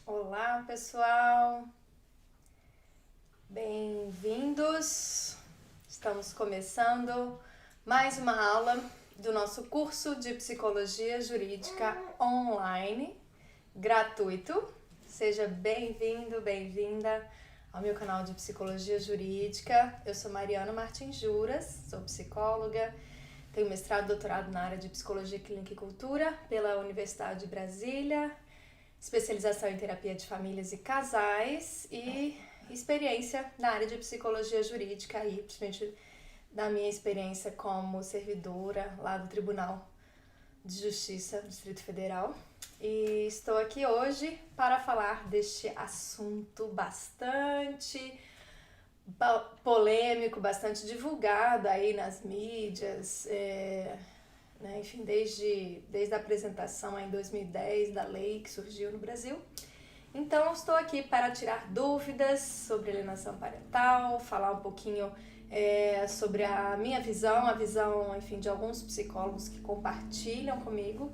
Olá, pessoal! Bem-vindos! Estamos começando mais uma aula do nosso curso de Psicologia Jurídica online, gratuito. Seja bem-vindo, bem-vinda ao meu canal de Psicologia Jurídica. Eu sou Mariana Martins Juras, sou psicóloga, tenho mestrado e doutorado na área de Psicologia Clínica e Cultura pela Universidade de Brasília, especialização em terapia de famílias e casais e experiência na área de psicologia jurídica, aí, principalmente da minha experiência como servidora lá do Tribunal de Justiça do Distrito Federal. E estou aqui hoje para falar deste assunto bastante polêmico, bastante divulgado aí nas mídias, enfim, desde a apresentação em 2010 da lei que surgiu no Brasil. Então, estou aqui para tirar dúvidas sobre alienação parental, falar um pouquinho sobre a minha visão, a visão, enfim, de alguns psicólogos que compartilham comigo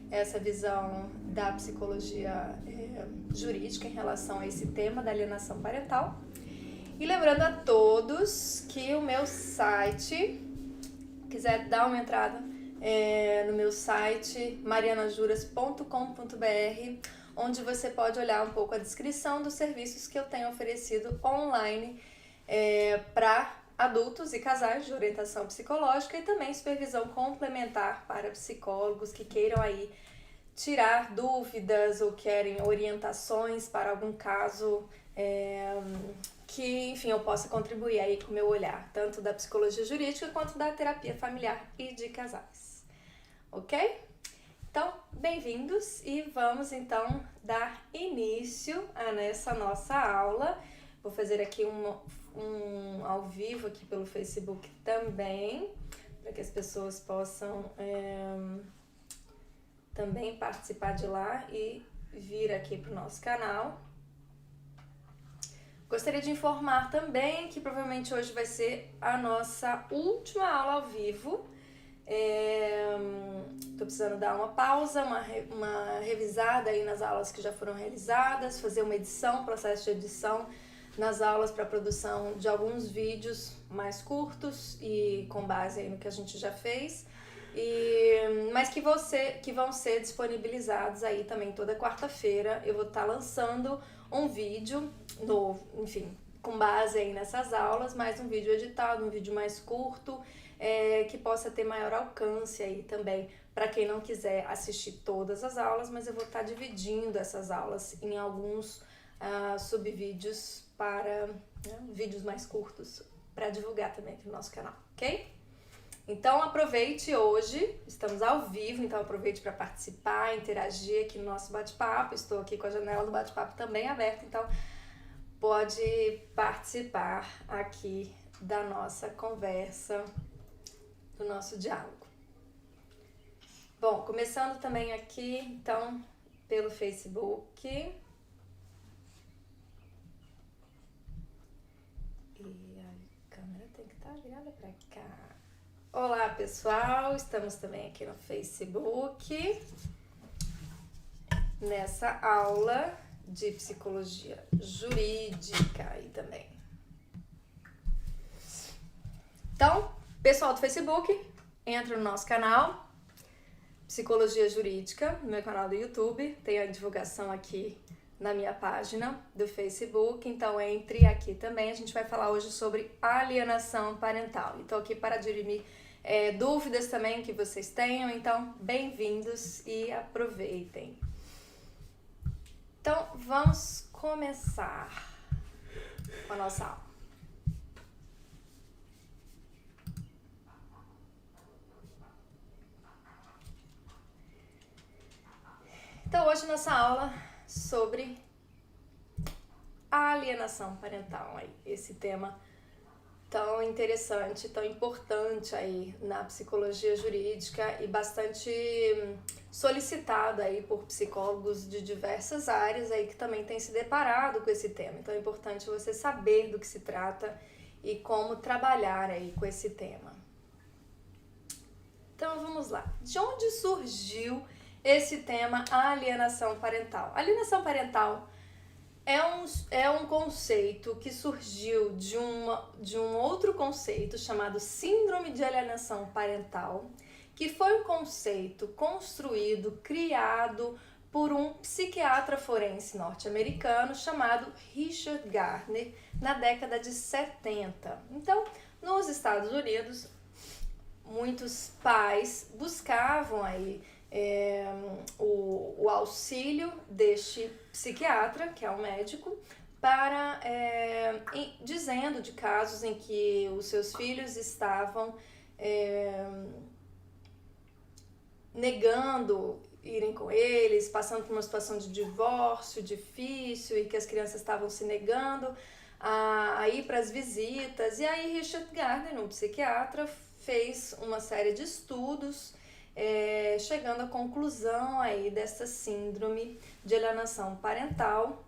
essa visão da psicologia jurídica em relação a esse tema da alienação parental. E lembrando a todos que o meu site, quiser dar uma entrada no meu site marianajuras.com.br, onde você pode olhar um pouco a descrição dos serviços que eu tenho oferecido online para adultos e casais de orientação psicológica e também supervisão complementar para psicólogos que queiram aí tirar dúvidas ou querem orientações para algum caso que, enfim, eu possa contribuir aí com o meu olhar, tanto da psicologia jurídica quanto da terapia familiar e de casais. Ok? Então, bem-vindos e vamos então dar início a nessa nossa aula. Vou fazer aqui um ao vivo aqui pelo Facebook também, para que as pessoas possam também participar de lá e vir aqui para o nosso canal. Gostaria de informar também que provavelmente hoje vai ser a nossa última aula ao vivo. Tô precisando dar uma pausa, uma revisada aí nas aulas que já foram realizadas, fazer uma edição, processo de edição nas aulas para produção de alguns vídeos mais curtos e com base aí no que a gente já fez, mas que vão ser disponibilizados aí também toda quarta-feira. Eu vou estar lançando um vídeo novo, enfim, com base aí nessas aulas, mais um vídeo editado, um vídeo mais curto, que possa ter maior alcance aí também para quem não quiser assistir todas as aulas, mas eu vou estar dividindo essas aulas em alguns subvídeos para vídeos mais curtos para divulgar também aqui no nosso canal, ok? Então aproveite hoje, estamos ao vivo, então aproveite para participar, interagir aqui no nosso bate-papo. Estou aqui com a janela do bate-papo também aberta, então pode participar aqui da nossa conversa, do nosso diálogo. Bom, começando também aqui, então, pelo Facebook. E a câmera tem que estar virada para cá. Olá, pessoal, estamos também aqui no Facebook, nessa aula de psicologia jurídica aí também. Então, pessoal do Facebook, entra no nosso canal, Psicologia Jurídica, no meu canal do YouTube, tem a divulgação aqui na minha página do Facebook, então entre aqui também. A gente vai falar hoje sobre alienação parental. Então aqui para dirimir dúvidas também que vocês tenham, então bem-vindos e aproveitem. Então vamos começar com a nossa aula. Então hoje nossa aula sobre a alienação parental, aí, esse tema tão interessante, tão importante aí na psicologia jurídica e bastante solicitado aí por psicólogos de diversas áreas aí que também têm se deparado com esse tema. Então é importante você saber do que se trata e como trabalhar aí com esse tema. Então vamos lá. De onde surgiu esse tema, a alienação parental? A alienação parental É um conceito que surgiu de um outro conceito chamado Síndrome de Alienação Parental, que foi um conceito construído, criado por um psiquiatra forense norte-americano chamado Richard Gardner na década de 70. Então, nos Estados Unidos, muitos pais buscavam aí o auxílio deste psiquiatra, que é um médico, para dizendo de casos em que os seus filhos estavam negando irem com eles, passando por uma situação de divórcio difícil e que as crianças estavam se negando a ir para as visitas. E aí Richard Gardner, um psiquiatra, fez uma série de estudos chegando à conclusão aí dessa síndrome de alienação parental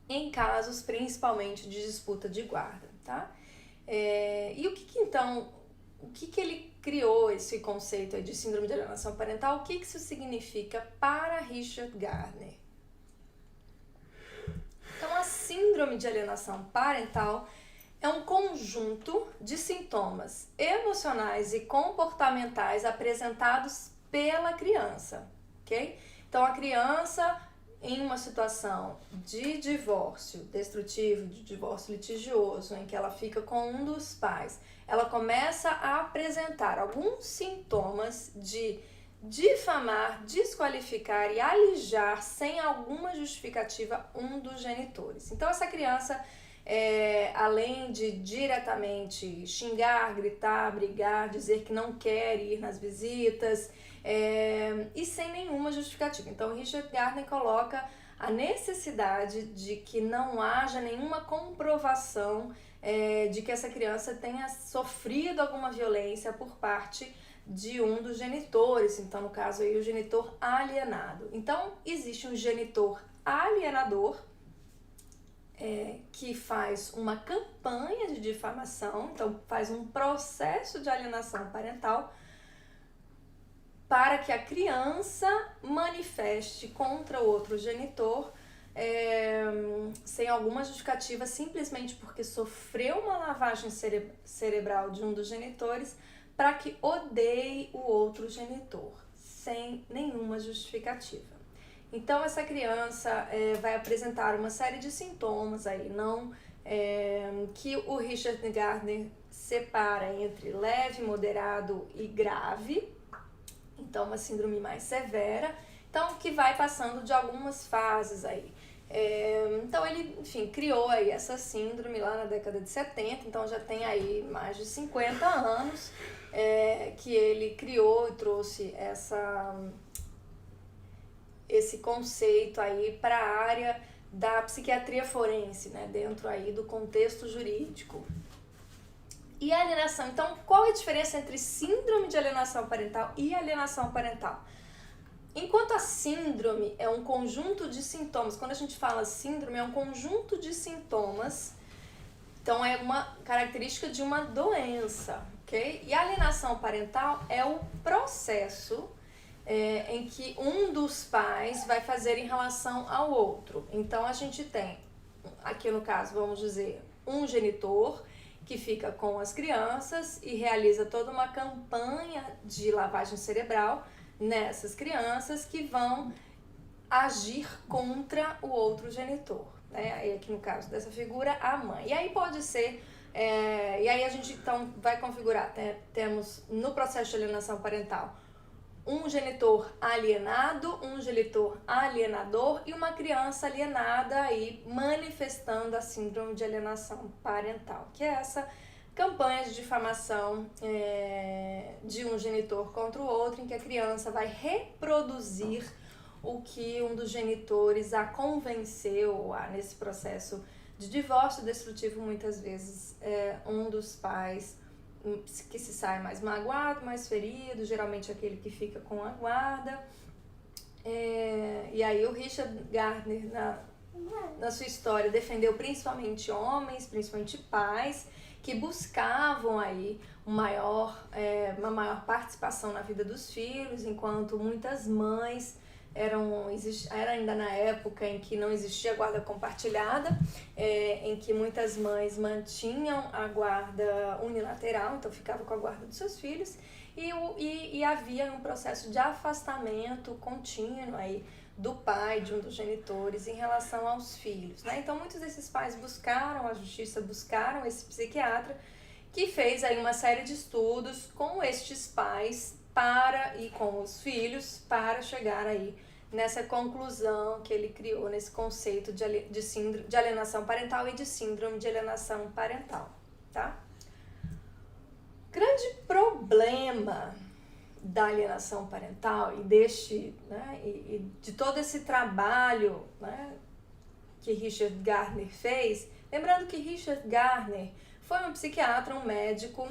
em casos principalmente de disputa de guarda, tá? E o que ele criou esse conceito aí de síndrome de alienação parental? O que isso significa para Richard Gardner? Então, a síndrome de alienação parental é um conjunto de sintomas emocionais e comportamentais apresentados pela criança, ok? Então, a criança, em uma situação de divórcio destrutivo, de divórcio litigioso, em que ela fica com um dos pais, ela começa a apresentar alguns sintomas de difamar, desqualificar e alijar sem alguma justificativa um dos genitores. Então, essa criança, além de diretamente xingar, gritar, brigar, dizer que não quer ir nas visitas, e sem nenhuma justificativa. Então, Richard Gardner coloca a necessidade de que não haja nenhuma comprovação de que essa criança tenha sofrido alguma violência por parte de um dos genitores, então no caso aí o genitor alienado. Então existe um genitor alienador que faz uma campanha de difamação, então faz um processo de alienação parental para que a criança manifeste contra o outro genitor sem alguma justificativa, simplesmente porque sofreu uma lavagem cerebral de um dos genitores, para que odeie o outro genitor, sem nenhuma justificativa. Então, essa criança vai apresentar uma série de sintomas aí, que o Richard Gardner separa entre leve, moderado e grave. Então, uma síndrome mais severa, então que vai passando de algumas fases aí. Então ele, enfim, criou aí essa síndrome lá na década de 70, então já tem aí mais de 50 anos que ele criou e trouxe esse conceito aí para a área da psiquiatria forense, né, dentro aí do contexto jurídico. E a alienação, então qual é a diferença entre síndrome de alienação parental e alienação parental? Enquanto a síndrome é um conjunto de sintomas, quando a gente fala síndrome é um conjunto de sintomas, então é uma característica de uma doença, ok? E a alienação parental é o processo em que um dos pais vai fazer em relação ao outro. Então a gente tem, aqui no caso, vamos dizer, um genitor que fica com as crianças e realiza toda uma campanha de lavagem cerebral nessas crianças que vão agir contra o outro genitor, né? Aí aqui no caso dessa figura, a mãe. E aí pode ser, e aí a gente então vai configurar, temos no processo de alienação parental um genitor alienado, um genitor alienador e uma criança alienada aí manifestando a síndrome de alienação parental, que é essa campanha de difamação de um genitor contra o outro, em que a criança vai reproduzir o que um dos genitores a convenceu nesse processo de divórcio destrutivo. Muitas vezes um dos pais que se sai mais magoado, mais ferido, geralmente aquele que fica com a guarda. E aí o Richard Gardner, na sua história, defendeu principalmente homens, principalmente pais, que buscavam aí uma maior participação na vida dos filhos, enquanto muitas mães era ainda na época em que não existia guarda compartilhada, em que muitas mães mantinham a guarda unilateral, então ficava com a guarda dos seus filhos, e havia um processo de afastamento contínuo aí do pai, de um dos genitores, em relação aos filhos, né? Então muitos desses pais buscaram a justiça, buscaram esse psiquiatra, que fez aí uma série de estudos com estes pais e com os filhos para chegar aí nessa conclusão que ele criou, nesse conceito de alienação parental e de síndrome de alienação parental, tá? Grande problema da alienação parental e de todo esse trabalho, né, que Richard Gardner fez, lembrando que Richard Gardner foi um psiquiatra, um médico,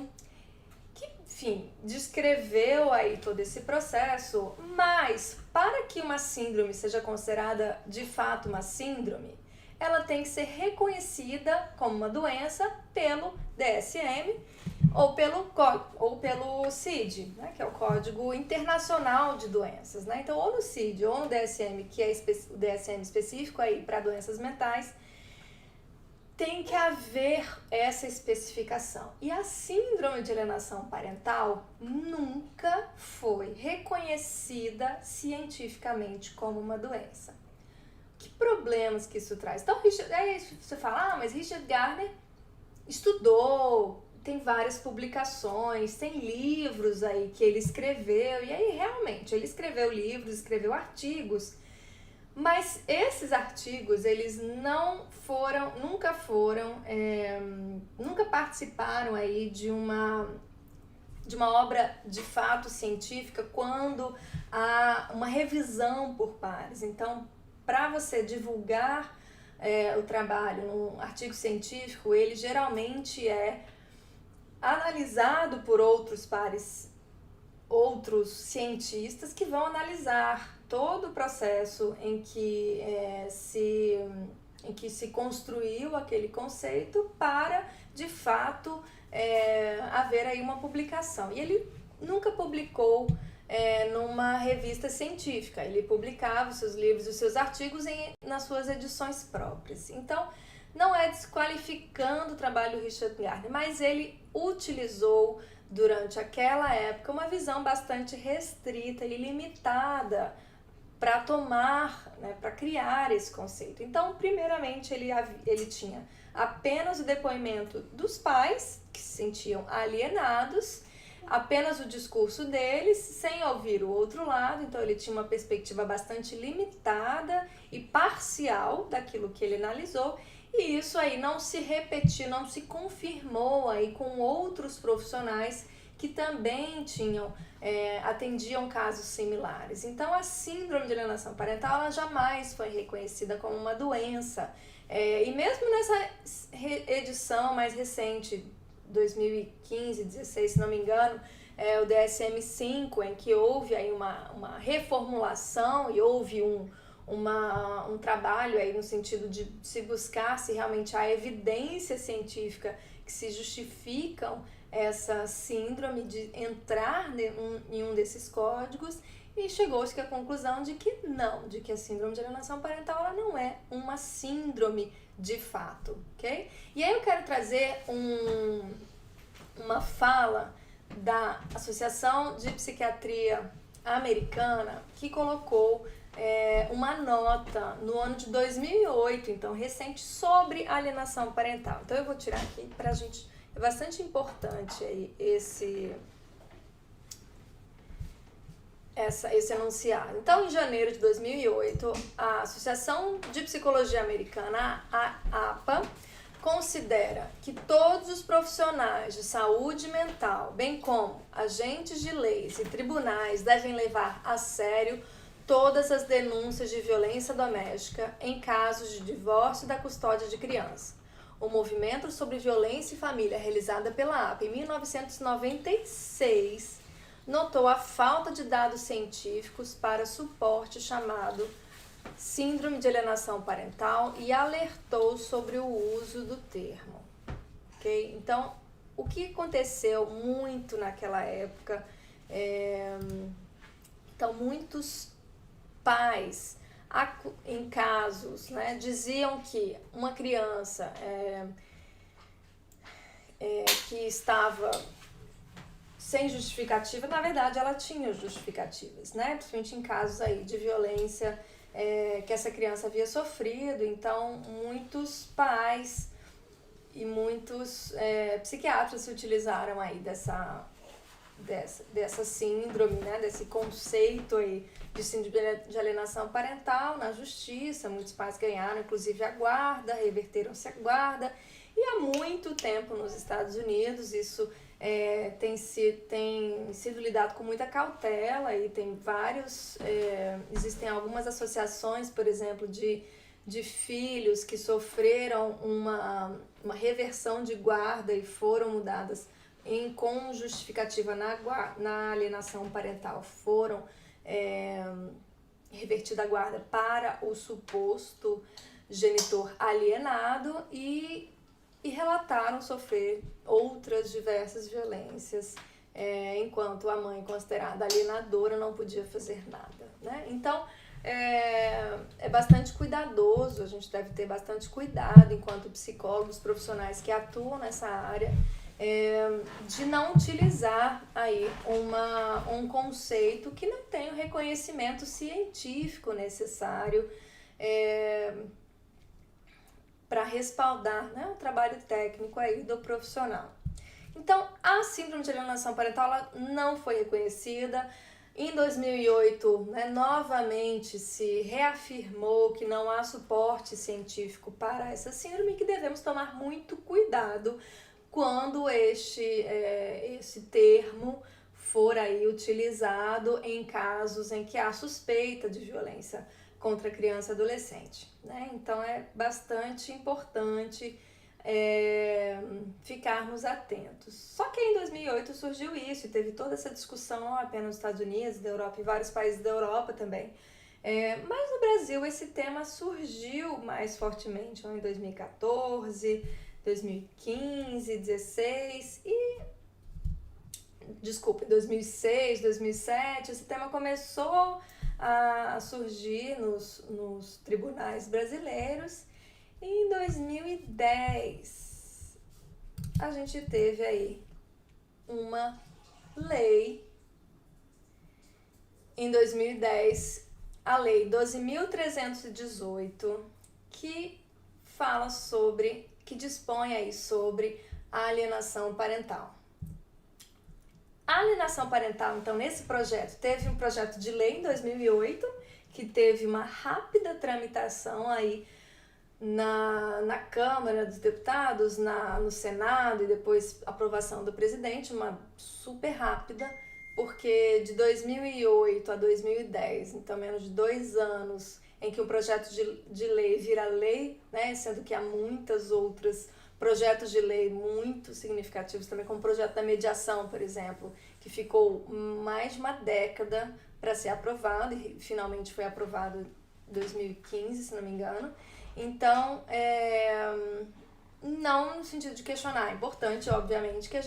que, enfim, descreveu aí todo esse processo, mas para que uma síndrome seja considerada de fato uma síndrome, ela tem que ser reconhecida como uma doença pelo DSM ou pelo CID, né, que é o Código Internacional de Doenças, né? Então, ou no CID ou no DSM, que é o DSM específico aí para doenças mentais, tem que haver essa especificação. E a síndrome de alienação parental nunca foi reconhecida cientificamente como uma doença. Que problemas que isso traz? Então, aí você fala, mas Richard Gardner estudou, tem várias publicações, tem livros aí que ele escreveu, e aí realmente ele escreveu livros, escreveu artigos, mas esses artigos, eles nunca participaram aí de uma obra de fato científica quando há uma revisão por pares. Então, para você divulgar o trabalho num artigo científico, ele geralmente é analisado por outros pares, outros cientistas que vão analisar todo o processo em que se construiu aquele conceito para, de fato, haver aí uma publicação. E ele nunca publicou numa revista científica, ele publicava os seus livros, os seus artigos nas suas edições próprias. Então, não é desqualificando o trabalho do Richard Gardner, mas ele utilizou durante aquela época uma visão bastante restrita e limitada para para criar esse conceito. Então, primeiramente, ele tinha apenas o depoimento dos pais, que se sentiam alienados, apenas o discurso deles, sem ouvir o outro lado. Então, ele tinha uma perspectiva bastante limitada e parcial daquilo que ele analisou, e isso aí não se repetiu, não se confirmou aí com outros profissionais que também atendiam casos similares. Então, a síndrome de alienação parental, ela jamais foi reconhecida como uma doença. E mesmo nessa edição mais recente, 2015, 16, se não me engano, o DSM-5, em que houve aí uma reformulação e houve um trabalho aí no sentido de se buscar se realmente há evidência científica que se justificam essa síndrome de entrar em um desses códigos, e chegou-se à conclusão de que não, de que a síndrome de alienação parental ela não é uma síndrome de fato, ok? E aí eu quero trazer uma fala da Associação de Psiquiatria Americana, que colocou uma nota no ano de 2008, então recente, sobre alienação parental. Então eu vou tirar aqui pra gente, é bastante importante aí esse enunciado. Então, em janeiro de 2008, a Associação de Psicologia Americana, a APA, considera que todos os profissionais de saúde mental, bem como agentes de leis e tribunais, devem levar a sério todas as denúncias de violência doméstica em casos de divórcio da custódia de criança. O movimento sobre violência e família, realizada pela APA em 1996, notou a falta de dados científicos para suporte chamado síndrome de alienação parental e alertou sobre o uso do termo. Okay? Então, o que aconteceu muito naquela época, então muitos pais, em casos, né, diziam que uma criança que estava sem justificativa, na verdade ela tinha justificativas, né? Principalmente em casos aí de violência que essa criança havia sofrido. Então muitos pais e muitos psiquiatras se utilizaram aí dessa síndrome, né? Desse conceito aí de síndrome de alienação parental na justiça. Muitos pais ganharam inclusive a guarda, reverteram-se a guarda, e há muito tempo nos Estados Unidos isso tem sido lidado com muita cautela, e tem existem algumas associações, por exemplo, de filhos que sofreram uma reversão de guarda e foram mudadas com justificativa na alienação parental, foram revertida a guarda para o suposto genitor alienado e relataram sofrer outras diversas violências, enquanto a mãe, considerada alienadora, não podia fazer nada, né? Então, é bastante cuidadoso, a gente deve ter bastante cuidado enquanto psicólogos profissionais que atuam nessa área, de não utilizar aí um conceito que não tem o reconhecimento científico necessário para respaldar, né, o trabalho técnico aí do profissional. Então, a síndrome de alienação parental ela não foi reconhecida. Em 2008, né, novamente se reafirmou que não há suporte científico para essa síndrome e que devemos tomar muito cuidado quando esse termo for aí utilizado em casos em que há suspeita de violência contra criança e adolescente, né? Então é bastante importante ficarmos atentos. Só que em 2008 surgiu isso e teve toda essa discussão não apenas nos Estados Unidos, da Europa e vários países da Europa também. Mas no Brasil esse tema surgiu mais fortemente em 2014, 2015, 2016 2006, 2007, esse tema começou a surgir nos tribunais brasileiros. E em 2010 a gente teve aí uma lei, em 2010, a lei 12.318, que dispõe aí sobre a alienação parental. A alienação parental, então, nesse projeto, teve um projeto de lei em 2008, que teve uma rápida tramitação aí na Câmara dos Deputados, no Senado, e depois aprovação do presidente, uma super rápida, porque de 2008 a 2010, então menos de 2 anos, em que o projeto de lei vira lei, né, sendo que há muitas outras projetos de lei muito significativos também, como o projeto da mediação, por exemplo, que ficou mais de uma década para ser aprovado e finalmente foi aprovado em 2015, se não me engano. Então, não no sentido de questionar, é importante, obviamente, que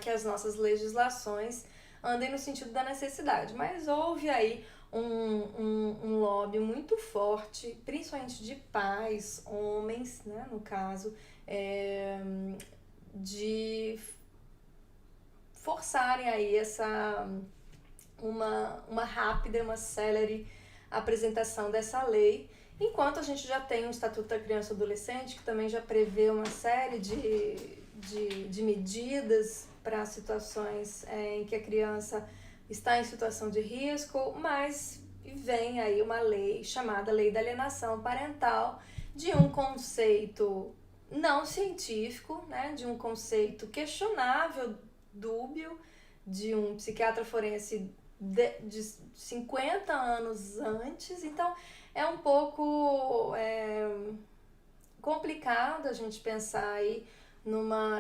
as nossas legislações andem no sentido da necessidade, mas houve aí um lobby muito forte, principalmente de pais, homens, né, no caso, de forçarem aí uma rápida, uma célere apresentação dessa lei, enquanto a gente já tem o Estatuto da Criança e Adolescente, que também já prevê uma série de medidas para situações em que a criança está em situação de risco, mas vem aí uma lei chamada Lei da Alienação Parental, de um conceito não científico, né, de um conceito questionável, dúbio, de um psiquiatra forense de 50 anos antes. Então é um pouco complicado a gente pensar aí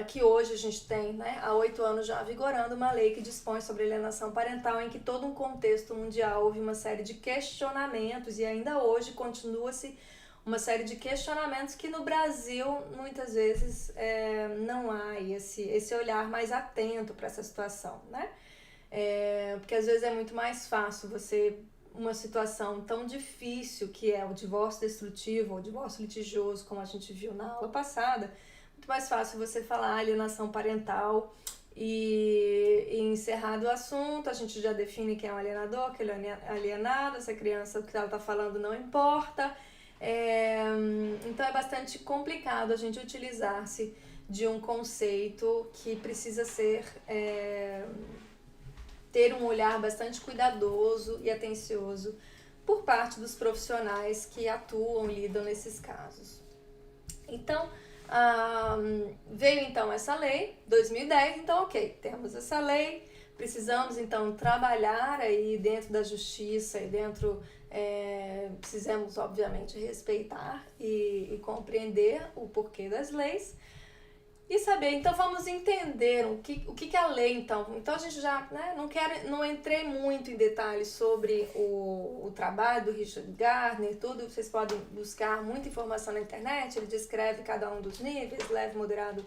que hoje a gente tem, né, há 8 anos já vigorando uma lei que dispõe sobre alienação parental, em que todo um contexto mundial houve uma série de questionamentos, e ainda hoje continua-se uma série de questionamentos que no Brasil muitas vezes não há esse olhar mais atento para essa situação, né? Porque às vezes é muito mais fácil uma situação tão difícil que é o divórcio destrutivo ou o divórcio litigioso, como a gente viu na aula passada, muito mais fácil você falar alienação parental e encerrado o assunto, a gente já define quem é o alienador, quem é alienado, essa criança, o que ela está falando não importa. Então é bastante complicado a gente utilizar-se de um conceito que precisa ter um olhar bastante cuidadoso e atencioso por parte dos profissionais que atuam, lidam nesses casos. Então, veio então essa lei, 2010, então ok, temos essa lei, precisamos então trabalhar aí dentro da justiça e precisamos obviamente respeitar e compreender o porquê das leis e saber, então vamos entender o que a lei então a gente já, né, não entrei muito em detalhes sobre o trabalho do Richard Gardner, tudo, vocês podem buscar muita informação na internet, ele descreve cada um dos níveis, leve, moderado,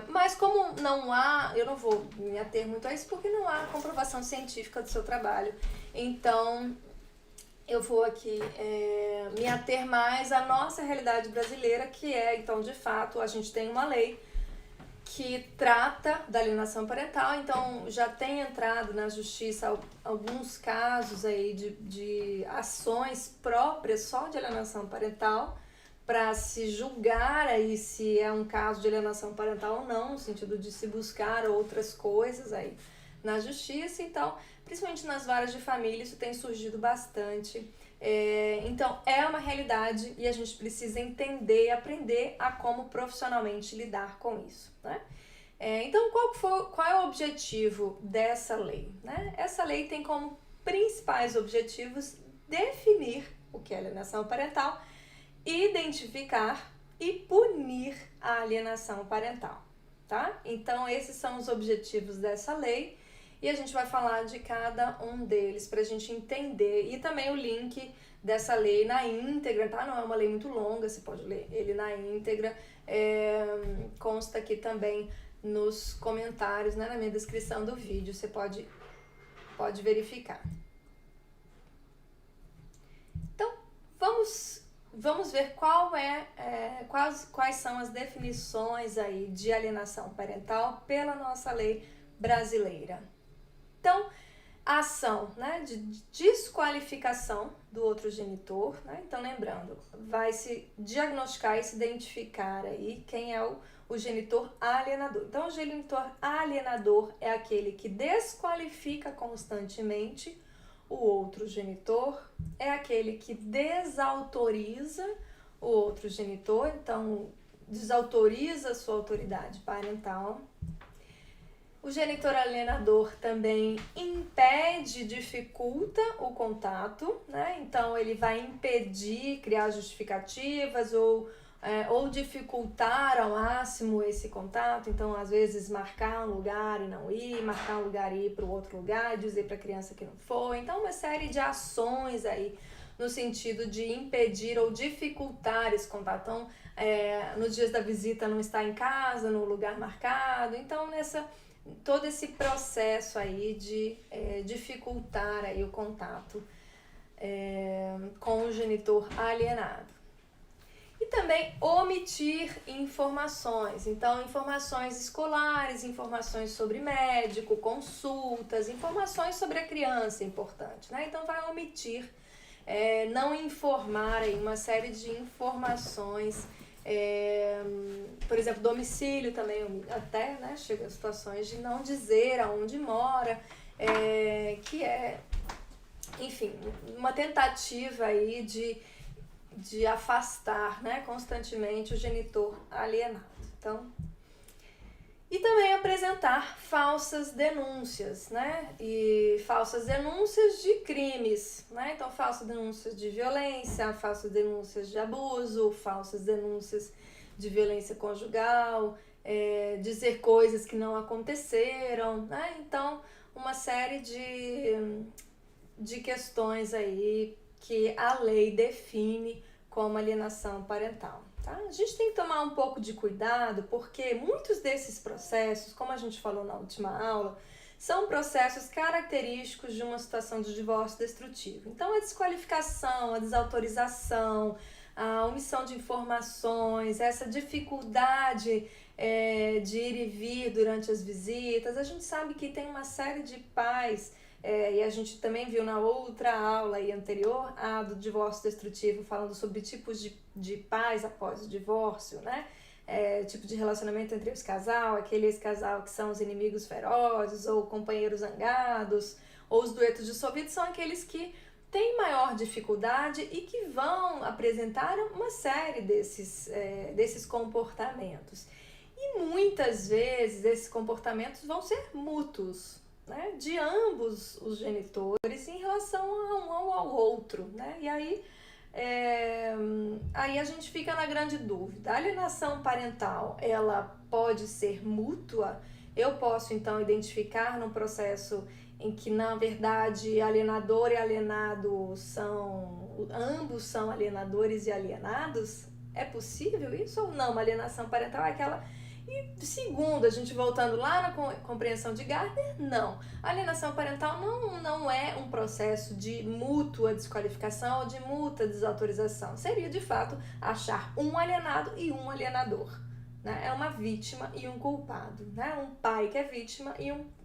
mas como não há, eu não vou me ater muito a isso porque não há comprovação científica do seu trabalho, então eu vou aqui me ater mais à nossa realidade brasileira, que é, então, de fato, a gente tem uma lei que trata da alienação parental, então já tem entrado na justiça alguns casos aí de ações próprias só de alienação parental, para se julgar aí se é um caso de alienação parental ou não, no sentido de se buscar outras coisas aí na justiça, então, principalmente nas varas de família, isso tem surgido bastante. Então, é uma realidade e a gente precisa entender e aprender a como profissionalmente lidar com isso, né? Então, qual é o objetivo dessa lei, né? Essa lei tem como principais objetivos definir o que é alienação parental, identificar e punir a alienação parental, tá? Então, esses são os objetivos dessa lei. E a gente vai falar de cada um deles para a gente entender. E também o link dessa lei na íntegra, tá? Não é uma lei muito longa, você pode ler ele na íntegra. Consta aqui também nos comentários, né? Na minha descrição do vídeo, você pode verificar. Então, vamos ver quais são as definições aí de alienação parental pela nossa lei brasileira. Então, a ação, né, de desqualificação do outro genitor, né? Então, lembrando, vai se diagnosticar e se identificar aí quem é o genitor alienador. Então, o genitor alienador é aquele que desqualifica constantemente o outro genitor, é aquele que desautoriza o outro genitor, então desautoriza a sua autoridade parental. O genitor alienador também impede, dificulta o contato, né? Então ele vai impedir, criar justificativas ou dificultar ao máximo esse contato. Então, às vezes, marcar um lugar e não ir, marcar um lugar e ir para o outro lugar, dizer para a criança que não foi. Então, uma série de ações aí no sentido de impedir ou dificultar esse contato. Então, nos dias da visita não estar em casa, no lugar marcado. Então, todo esse processo aí de dificultar aí o contato com o genitor alienado. E também omitir informações, então informações escolares, informações sobre médico, consultas, informações sobre a criança, importante, né? Então vai omitir, não informar aí uma série de informações, por exemplo, domicílio também, até, né, chega a situações de não dizer aonde mora, que enfim, uma tentativa aí de afastar, né, constantemente o genitor alienado. Então, e também apresentar falsas denúncias, né, e falsas denúncias de crimes, né, então falsas denúncias de violência, falsas denúncias de abuso, falsas denúncias de violência conjugal, dizer coisas que não aconteceram, né, então uma série de questões aí que a lei define como alienação parental. Tá? A gente tem que tomar um pouco de cuidado porque muitos desses processos, como a gente falou na última aula, são processos característicos de uma situação de divórcio destrutivo. Então, a desqualificação, a desautorização, a omissão de informações, essa dificuldade de ir e vir durante as visitas. A gente sabe que tem uma série de pais, e a gente também viu na outra aula aí anterior, a do divórcio destrutivo, falando sobre tipos de pais após o divórcio, né? Tipo de relacionamento entre os casal, aquele ex-casal que são os inimigos ferozes, ou companheiros zangados, ou os duetos dissolvidos, são aqueles que têm maior dificuldade e que vão apresentar uma série desses comportamentos. E muitas vezes esses comportamentos vão ser mútuos, né, de ambos os genitores em relação ao outro, né? E aí a gente fica na grande dúvida. A alienação parental, ela pode ser mútua? Eu posso então identificar num processo em que na verdade alienador e alienado ambos são alienadores e alienados? É possível isso ou não? Uma alienação parental é aquela... E segundo, a gente voltando lá na compreensão de Gardner, não. A alienação parental não é um processo de mútua desqualificação ou de mútua desautorização. Seria, de fato, achar um alienado e um alienador, né? É uma vítima e um culpado, né? Um pai que é vítima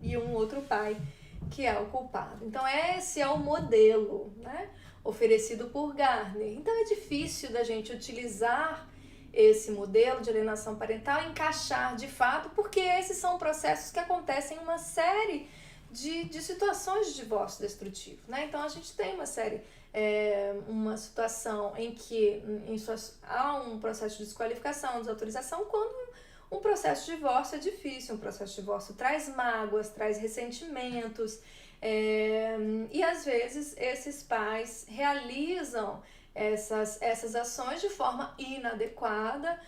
e um outro pai que é o culpado. Então, esse é o modelo, né, oferecido por Gardner. Então, é difícil da gente utilizar esse modelo de alienação parental, encaixar de fato, porque esses são processos que acontecem em uma série de situações de divórcio destrutivo, né? Então a gente tem uma situação em que há um processo de desqualificação, desautorização, quando um processo de divórcio é difícil, um processo de divórcio traz mágoas, traz ressentimentos, e às vezes esses pais realizam essas ações de forma inadequada,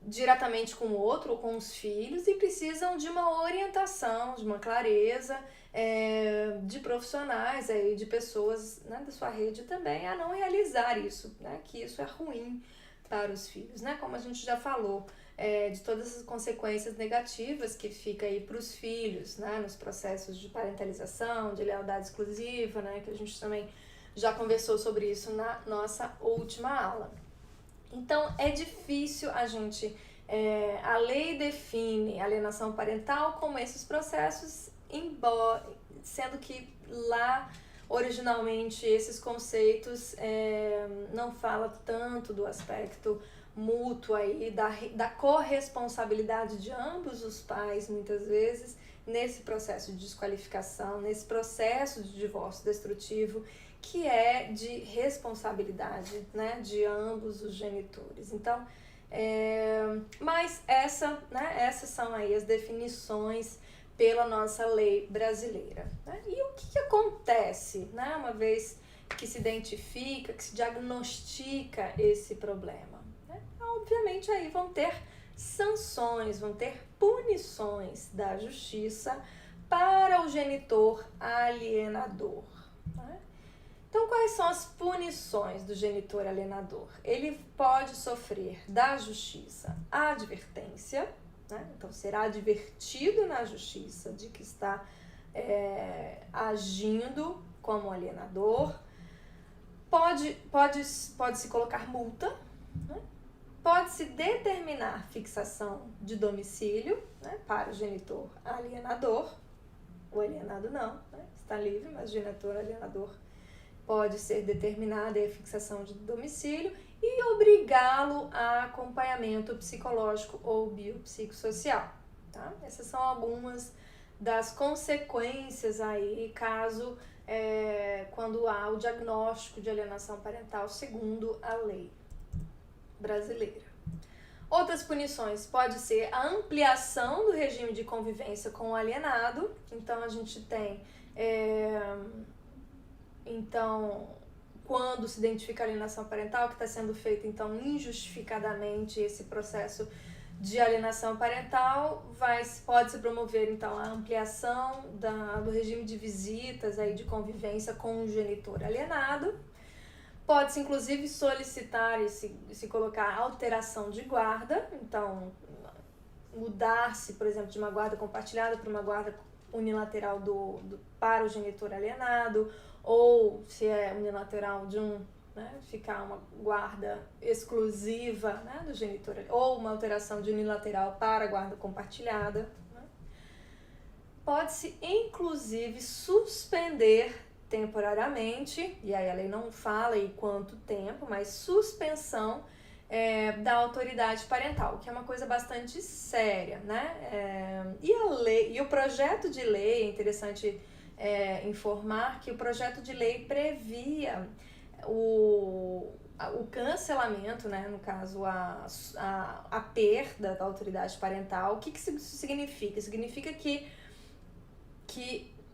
diretamente com o outro ou com os filhos, e precisam de uma orientação, de uma clareza, de profissionais, aí, de pessoas, né, da sua rede também, a não realizar isso, né, que isso é ruim para os filhos, né, como a gente já falou, de todas as consequências negativas que fica aí para os filhos, né, nos processos de parentalização, de lealdade exclusiva, né, que a gente também já conversou sobre isso na nossa última aula. Então, é difícil a gente... a lei define alienação parental como esses processos, sendo que lá, originalmente, esses conceitos não falam tanto do aspecto mútuo aí, da corresponsabilidade de ambos os pais, muitas vezes, nesse processo de desqualificação, nesse processo de divórcio destrutivo, que é de responsabilidade, né, de ambos os genitores. Então, mas essas são aí as definições pela nossa lei brasileira, né? E o que acontece, né, uma vez que se identifica, que se diagnostica esse problema, né? Obviamente aí vão ter sanções, vão ter punições da justiça para o genitor alienador, né? Então, quais são as punições do genitor alienador? Ele pode sofrer da justiça a advertência, né? Então, será advertido na justiça de que está agindo como alienador. Pode-se colocar multa, né? Pode-se determinar fixação de domicílio, né, para o genitor alienador. O alienado não, né? Está livre, mas o genitor alienador pode ser determinada a fixação de domicílio e obrigá-lo a acompanhamento psicológico ou biopsicossocial, tá? Essas são algumas das consequências aí, caso quando há o diagnóstico de alienação parental segundo a lei brasileira. Outras punições pode ser a ampliação do regime de convivência com o alienado. Então a gente tem quando se identifica a alienação parental, que está sendo feito então injustificadamente esse processo de alienação parental, pode se promover então a ampliação do regime de visitas aí, de convivência com o genitor alienado. Pode-se inclusive solicitar e se colocar alteração de guarda, então mudar-se, por exemplo, de uma guarda compartilhada para uma guarda unilateral para o genitor alienado, ou se é unilateral de né, ficar uma guarda exclusiva, né, do genitor, ou uma alteração de unilateral para a guarda compartilhada. Né. Pode-se, inclusive, suspender temporariamente, e aí a lei não fala em quanto tempo, mas suspensão da autoridade parental, que é uma coisa bastante séria, né? E o projeto de lei, é interessante informar que o projeto de lei previa o cancelamento, né? No caso, a perda da autoridade parental. O que isso significa? Significa que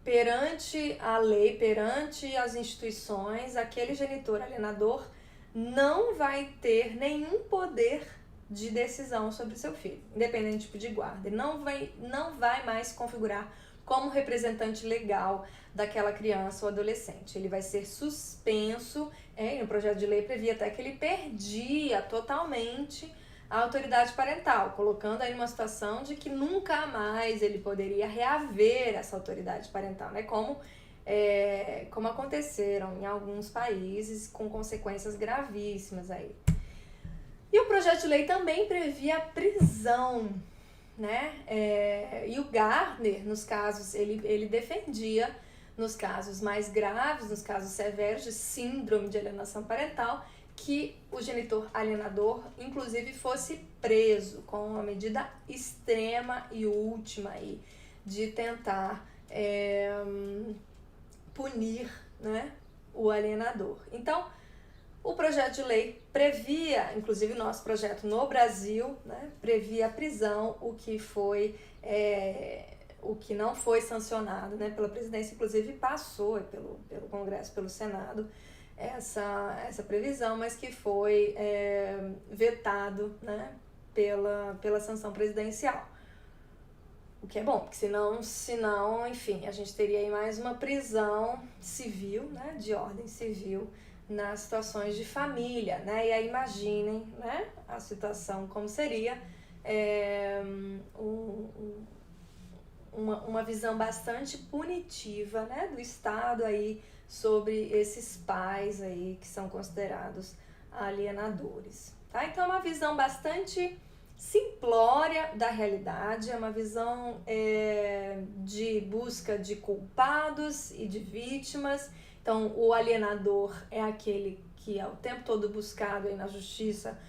perante a lei, perante as instituições, aquele genitor alienador não vai ter nenhum poder de decisão sobre seu filho, independente do tipo de guarda. Ele não vai mais se configurar como representante legal daquela criança ou adolescente. Ele vai ser suspenso, e no projeto de lei previa até que ele perdia totalmente a autoridade parental, colocando aí numa situação de que nunca mais ele poderia reaver essa autoridade parental, né? Como aconteceram em alguns países com consequências gravíssimas aí. E o projeto de lei também previa prisão, né? E o Gardner, nos casos, ele defendia, nos casos mais graves, nos casos severos de síndrome de alienação parental, que o genitor alienador, inclusive, fosse preso com uma medida extrema e última aí, de tentar punir, né, o alienador. Então, o projeto de lei previa, inclusive o nosso projeto no Brasil, né, previa a prisão, o que não foi sancionado, né, pela presidência, inclusive passou pelo Congresso, pelo Senado, essa previsão, mas que foi vetado, né, pela sanção presidencial. O que é bom, porque senão, enfim, a gente teria aí mais uma prisão civil, né, de ordem civil, nas situações de família, né, e aí imaginem, né, a situação como seria uma visão bastante punitiva, né, do Estado aí sobre esses pais aí que são considerados alienadores, tá? Então é uma visão bastante simplória da realidade, é uma visão de busca de culpados e de vítimas. Então o alienador é aquele que é o tempo todo buscado aí na justiça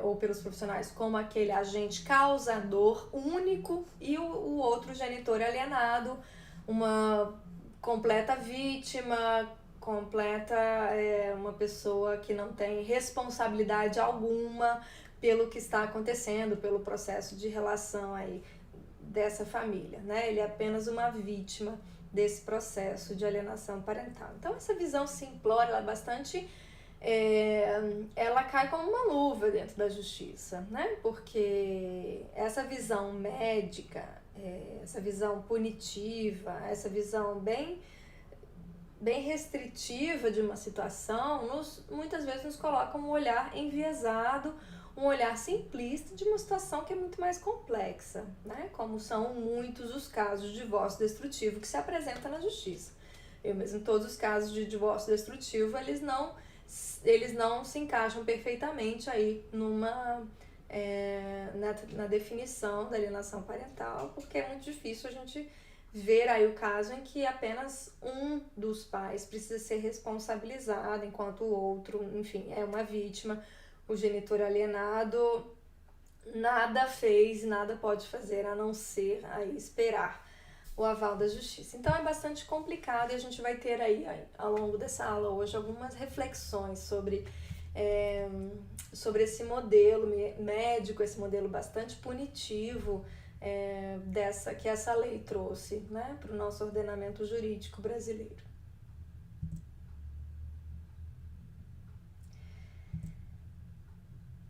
ou pelos profissionais como aquele agente causador único, e o outro genitor alienado, uma completa vítima, uma pessoa que não tem responsabilidade alguma pelo que está acontecendo, pelo processo de relação aí dessa família, né? Ele é apenas uma vítima desse processo de alienação parental. Então essa visão simplória, ela é bastante... ela cai como uma luva dentro da justiça, né? Porque essa visão médica, essa visão punitiva, essa visão bem restritiva de uma situação, muitas vezes nos coloca um olhar enviesado, um olhar simplista de uma situação que é muito mais complexa, né? Como são muitos os casos de divórcio destrutivo que se apresentam na justiça. Todos os casos de divórcio destrutivo, eles não se encaixam perfeitamente aí na definição da alienação parental, porque é muito difícil a gente ver aí o caso em que apenas um dos pais precisa ser responsabilizado, enquanto o outro, enfim, é uma vítima. O genitor alienado nada fez, nada pode fazer a não ser aí esperar o aval da justiça. Então é bastante complicado, e a gente vai ter aí ao longo dessa aula hoje algumas reflexões sobre esse modelo médico, esse modelo bastante punitivo que essa lei trouxe, né, para o nosso ordenamento jurídico brasileiro.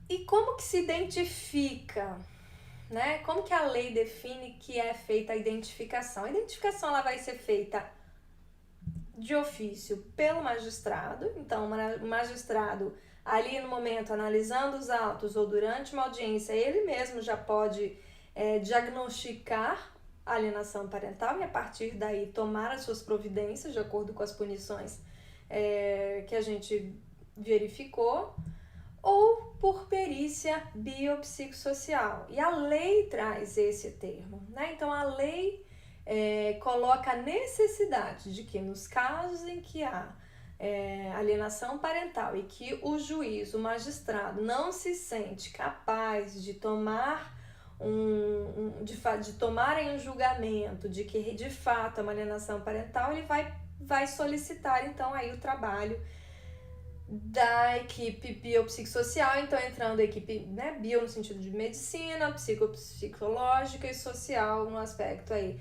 E como que se identifica, né? Como que a lei define que é feita a identificação? A identificação ela vai ser feita de ofício pelo magistrado. Então, o magistrado, ali no momento, analisando os autos ou durante uma audiência, ele mesmo já pode diagnosticar a alienação parental e a partir daí tomar as suas providências de acordo com as punições que a gente verificou, ou por perícia biopsicossocial. E a lei traz esse termo, né? Então a lei coloca a necessidade de que nos casos em que há alienação parental e que o juiz, o magistrado, não se sente capaz de tomar de tomarem um julgamento de que de fato é uma alienação parental, ele vai solicitar então aí o trabalho da equipe biopsicossocial, então entrando a equipe, né, bio no sentido de medicina, psicológica e social no aspecto aí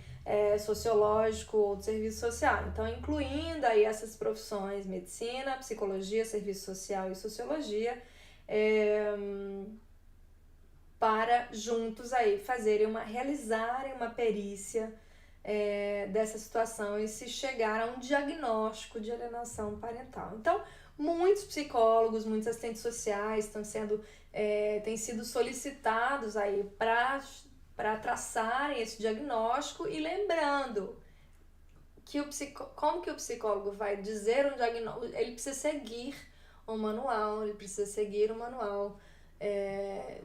sociológico ou do serviço social, então incluindo aí essas profissões, medicina, psicologia, serviço social e sociologia, para juntos aí realizarem uma perícia dessa situação e se chegar a um diagnóstico de alienação parental. Então, muitos psicólogos, muitos assistentes sociais têm sido solicitados aí para traçarem esse diagnóstico, e lembrando que como que o psicólogo vai dizer um diagnóstico? Ele precisa seguir um manual,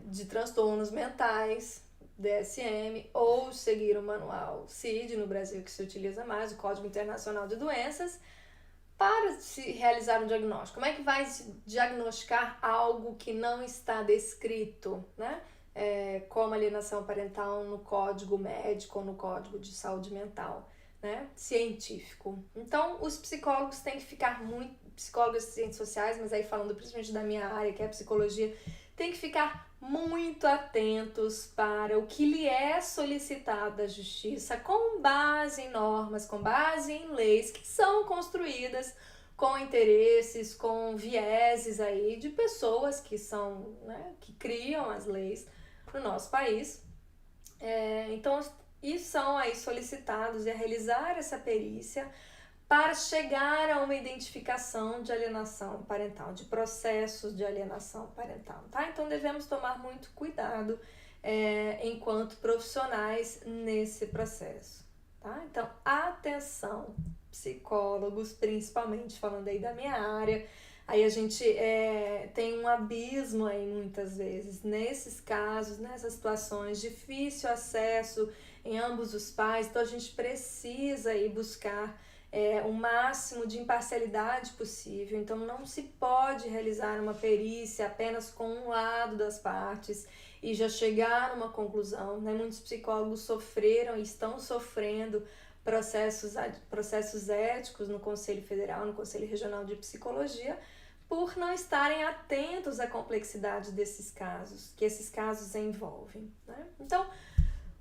de transtornos mentais, DSM, ou seguir o manual CID, no Brasil que se utiliza mais, o Código Internacional de Doenças, para se realizar um diagnóstico. Como é que vai se diagnosticar algo que não está descrito, né? Como alienação parental no Código Médico ou no Código de Saúde Mental, né? Científico. Então, os psicólogos têm que ficar psicólogos e ciências sociais, mas aí falando principalmente da minha área, que é a psicologia, tem que ficar muito atentos para o que lhe é solicitado da justiça, com base em normas, com base em leis que são construídas com interesses, com vieses aí de pessoas que são, né, que criam as leis no nosso país. Então, e são aí solicitados a realizar essa perícia para chegar a uma identificação de alienação parental, de processos de alienação parental, tá? Então devemos tomar muito cuidado enquanto profissionais nesse processo, tá? Então, atenção, psicólogos, principalmente falando aí da minha área, aí a gente tem um abismo aí muitas vezes, nesses casos, nessas situações, difícil acesso em ambos os pais, então a gente precisa aí buscar o máximo de imparcialidade possível, então não se pode realizar uma perícia apenas com um lado das partes e já chegar a uma conclusão, né? Muitos psicólogos sofreram e estão sofrendo processos éticos no Conselho Federal, no Conselho Regional de Psicologia, por não estarem atentos à complexidade desses casos, que esses casos envolvem, né? Então,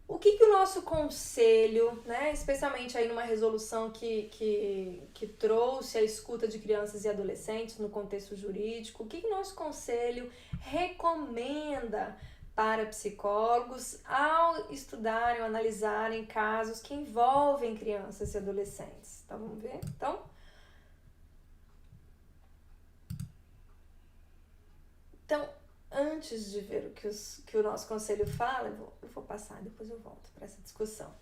o que o nosso conselho, né, especialmente aí numa resolução que trouxe a escuta de crianças e adolescentes no contexto jurídico, o que o nosso conselho recomenda para psicólogos ao estudarem ou analisarem casos que envolvem crianças e adolescentes? Então, vamos ver? Então, antes de ver o que o nosso conselho fala, eu vou passar, depois eu volto para essa discussão.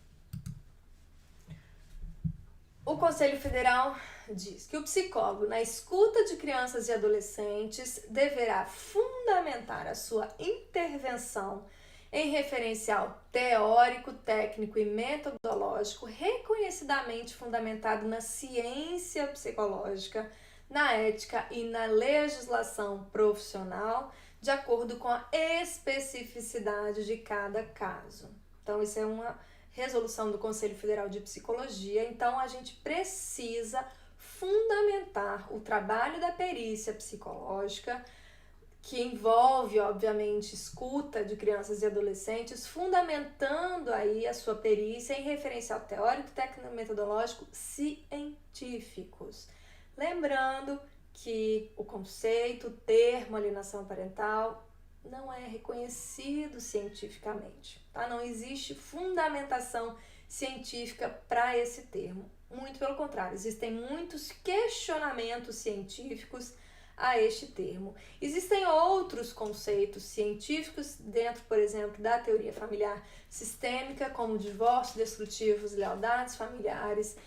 O Conselho Federal diz que o psicólogo, na escuta de crianças e adolescentes, deverá fundamentar a sua intervenção em referencial teórico, técnico e metodológico reconhecidamente fundamentado na ciência psicológica, na ética e na legislação profissional, de acordo com a especificidade de cada caso. Então, isso é uma resolução do Conselho Federal de Psicologia. Então, a gente precisa fundamentar o trabalho da perícia psicológica, que envolve, obviamente, escuta de crianças e adolescentes, fundamentando aí a sua perícia em referencial teórico, técnico e metodológico científicos. Lembrando que o conceito, o termo alienação parental não é reconhecido cientificamente, tá? Não existe fundamentação científica para esse termo. Muito pelo contrário, existem muitos questionamentos científicos a este termo. Existem outros conceitos científicos dentro, por exemplo, da teoria familiar sistêmica, como divórcio, destrutivos, lealdades familiares,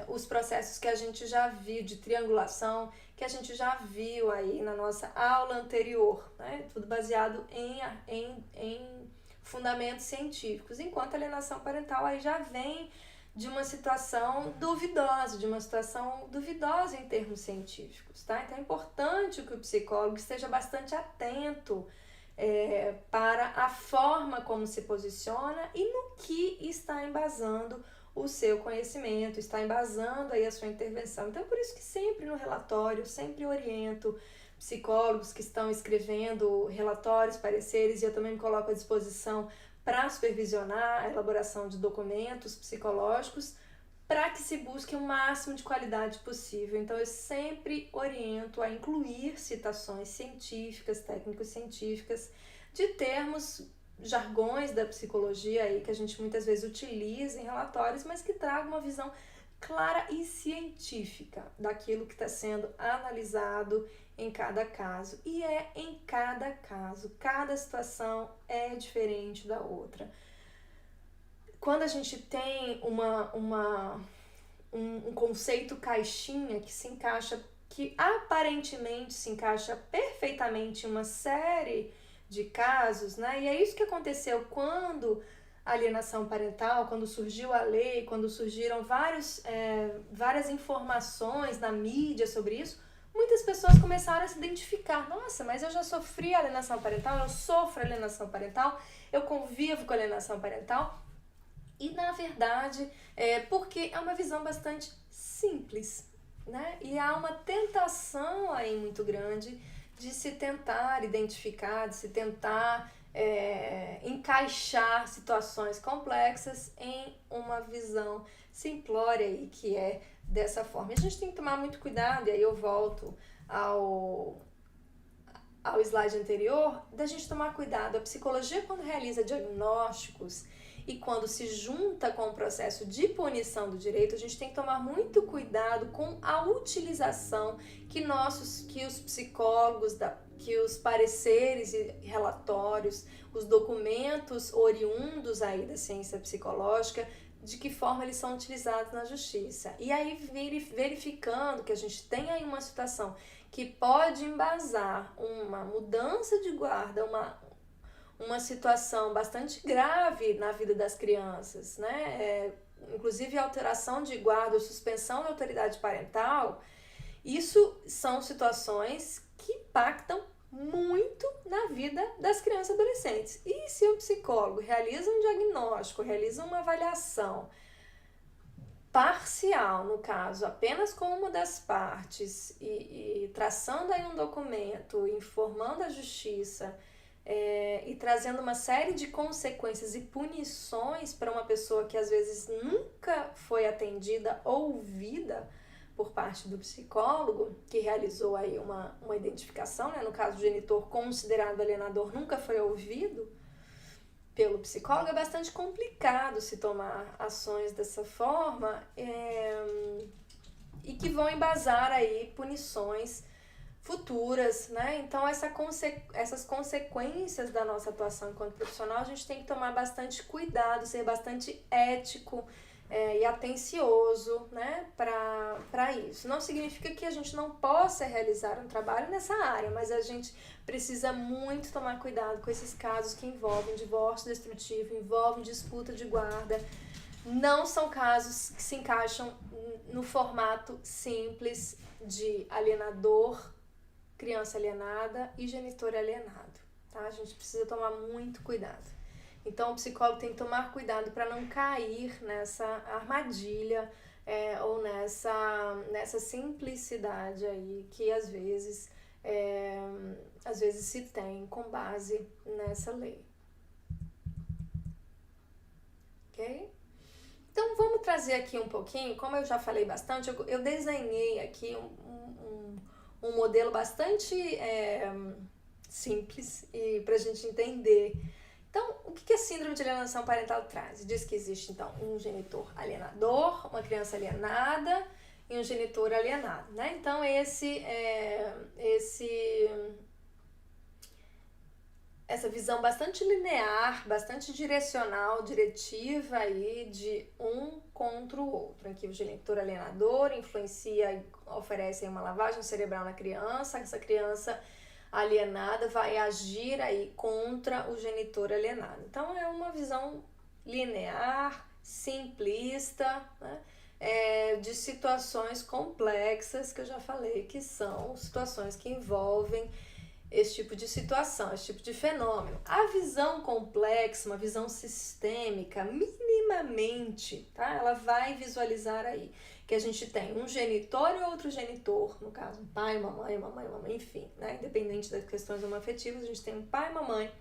os processos que a gente já viu de triangulação, que a gente já viu aí na nossa aula anterior, né? Tudo baseado em fundamentos científicos, enquanto a alienação parental aí já vem de uma situação duvidosa em termos científicos, tá? Então é importante que o psicólogo esteja bastante atento para a forma como se posiciona e no que está embasando o seu conhecimento, está embasando aí a sua intervenção. Então é por isso que sempre no relatório, eu sempre oriento psicólogos que estão escrevendo relatórios, pareceres, e eu também me coloco à disposição para supervisionar a elaboração de documentos psicológicos, para que se busque o máximo de qualidade possível. Então eu sempre oriento a incluir citações científicas, técnico-científicas, de termos, jargões da psicologia aí que a gente muitas vezes utiliza em relatórios, mas que tragam uma visão clara e científica daquilo que está sendo analisado em cada caso. E é em cada caso, cada situação é diferente da outra. Quando a gente tem um conceito caixinha que aparentemente se encaixa perfeitamente em uma série de casos, né? E é isso que aconteceu quando a alienação parental, quando surgiu a lei, quando surgiram várias informações na mídia sobre isso, muitas pessoas começaram a se identificar. Nossa, mas eu já sofri alienação parental, eu sofro alienação parental, eu convivo com alienação parental. E, na verdade, porque é uma visão bastante simples, né? E há uma tentação aí muito grande de se tentar identificar, de se tentar encaixar situações complexas em uma visão simplória aí, que é dessa forma. E a gente tem que tomar muito cuidado, e aí eu volto ao slide anterior, da gente tomar cuidado. A psicologia, quando realiza diagnósticos e quando se junta com o processo de punição do direito, a gente tem que tomar muito cuidado com a utilização que os psicólogos, que os pareceres e relatórios, os documentos oriundos aí da ciência psicológica, de que forma eles são utilizados na justiça. E aí verificando que a gente tem aí uma situação que pode embasar uma mudança de guarda, uma situação bastante grave na vida das crianças, né? Inclusive alteração de guarda ou suspensão da autoridade parental, isso são situações que impactam muito na vida das crianças e adolescentes. E se o psicólogo realiza um diagnóstico, realiza uma avaliação parcial, no caso, apenas com uma das partes e traçando aí um documento, informando a justiça, e trazendo uma série de consequências e punições para uma pessoa que às vezes nunca foi atendida ou ouvida por parte do psicólogo, que realizou aí uma identificação, né? No caso, o genitor considerado alienador nunca foi ouvido pelo psicólogo, é bastante complicado se tomar ações dessa forma, e que vão embasar aí punições futuras, né? Então essas consequências da nossa atuação enquanto profissional, a gente tem que tomar bastante cuidado, ser bastante ético e atencioso, né, para isso. Não significa que a gente não possa realizar um trabalho nessa área, mas a gente precisa muito tomar cuidado com esses casos que envolvem divórcio destrutivo, envolvem disputa de guarda. Não são casos que se encaixam no formato simples de alienador, criança alienada e genitor alienado, tá? A gente precisa tomar muito cuidado. Então, o psicólogo tem que tomar cuidado para não cair nessa armadilha ou nessa simplicidade aí que às vezes se tem com base nessa lei. Ok? Então, vamos trazer aqui um pouquinho, como eu já falei bastante, eu desenhei aqui um modelo bastante simples e para a gente entender. Então, o que a síndrome de alienação parental traz? Diz que existe, então, um genitor alienador, uma criança alienada, em um genitor alienado, né? Então essa visão bastante linear, bastante direcional, diretiva aí de um contra o outro, em que o genitor alienador influencia e oferece aí uma lavagem cerebral na criança, essa criança alienada vai agir aí contra o genitor alienado. Então é uma visão linear, simplista, né? De situações complexas que eu já falei, que são situações que envolvem esse tipo de situação, esse tipo de fenômeno. A visão complexa, uma visão sistêmica, minimamente, tá? Ela vai visualizar aí que a gente tem um genitor e outro genitor, no caso, um pai, mamãe, enfim, né? Independente das questões homoafetivas, a gente tem um pai e mamãe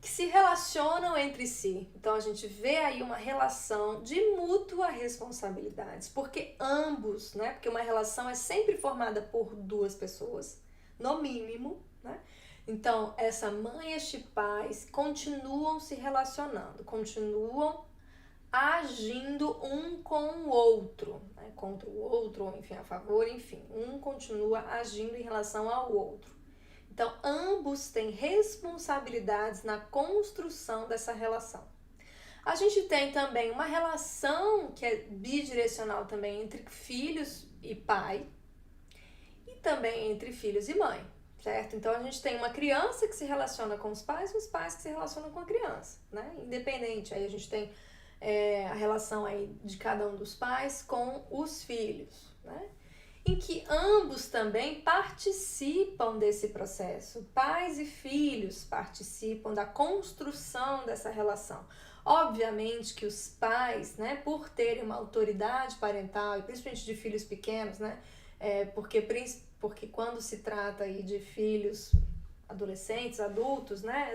que se relacionam entre si. Então a gente vê aí uma relação de mútua responsabilidade, porque ambos, né? Porque uma relação é sempre formada por duas pessoas, no mínimo, né? Então essa mãe e este pai continuam se relacionando, continuam agindo um com o outro, né? Contra o outro, ou enfim, a favor, enfim, um continua agindo em relação ao outro. Então, ambos têm responsabilidades na construção dessa relação. A gente tem também uma relação que é bidirecional também entre filhos e pai e também entre filhos e mãe, certo? Então, a gente tem uma criança que se relaciona com os pais que se relacionam com a criança, né? Independente, aí a gente tem a relação aí de cada um dos pais com os filhos, né? Em que ambos também participam desse processo. Pais e filhos participam da construção dessa relação. Obviamente que os pais, né, por terem uma autoridade parental, e principalmente de filhos pequenos, né, porque quando se trata aí de filhos adolescentes, adultos, né,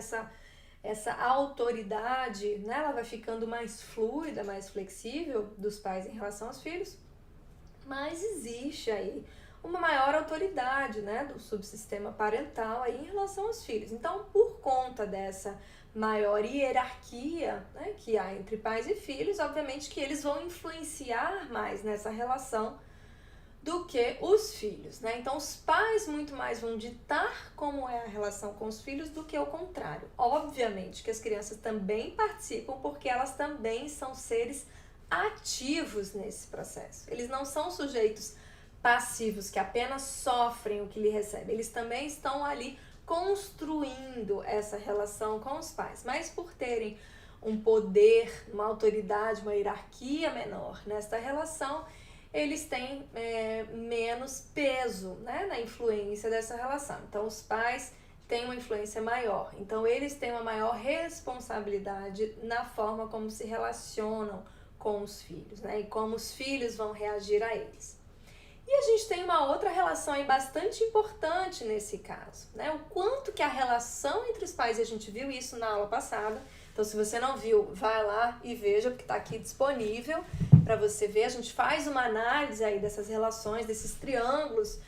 essa autoridade, né, ela vai ficando mais fluida, mais flexível dos pais em relação aos filhos. Mas existe aí uma maior autoridade, né, do subsistema parental aí em relação aos filhos. Então, por conta dessa maior hierarquia, né, que há entre pais e filhos, obviamente que eles vão influenciar mais nessa relação do que os filhos, né? Então, os pais muito mais vão ditar como é a relação com os filhos do que o contrário. Obviamente que as crianças também participam porque elas também são seres ativos nesse processo. Eles não são sujeitos passivos que apenas sofrem o que lhe recebem. Eles também estão ali construindo essa relação com os pais, mas por terem um poder, uma autoridade, uma hierarquia menor nesta relação, eles têm menos peso, né, na influência dessa relação. Então, os pais têm uma influência maior. Então, eles têm uma maior responsabilidade na forma como se relacionam com os filhos, né? E como os filhos vão reagir a eles. E a gente tem uma outra relação aí bastante importante nesse caso, né? O quanto que a relação entre os pais, e a gente viu isso na aula passada, então se você não viu, vai lá e veja, porque está aqui disponível para você ver. A gente faz uma análise aí dessas relações, desses triângulos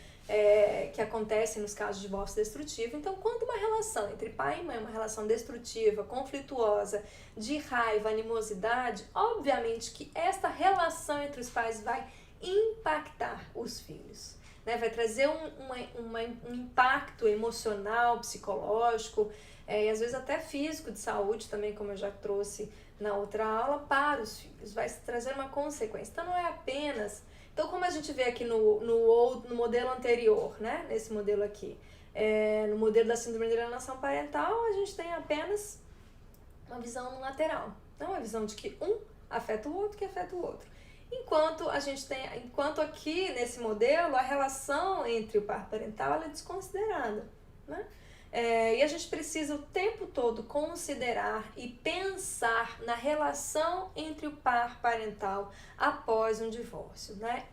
que acontecem nos casos de divórcio destrutivo. Então, quando uma relação entre pai e mãe é uma relação destrutiva, conflituosa, de raiva, animosidade, obviamente que esta relação entre os pais vai impactar os filhos, né? Vai trazer um impacto emocional, psicológico, e às vezes até físico, de saúde também, como eu já trouxe na outra aula, para os filhos. Vai trazer uma consequência. Então, não é apenas... Então, como a gente vê aqui no modelo anterior, né? Nesse modelo aqui, no modelo da síndrome de alienação parental, a gente tem apenas uma visão lateral. Não, uma visão de que um afeta o outro, que afeta o outro. Enquanto aqui nesse modelo, a relação entre o par parental ela é desconsiderada, né? E a gente precisa o tempo todo considerar e pensar na relação entre o par parental após um divórcio, né?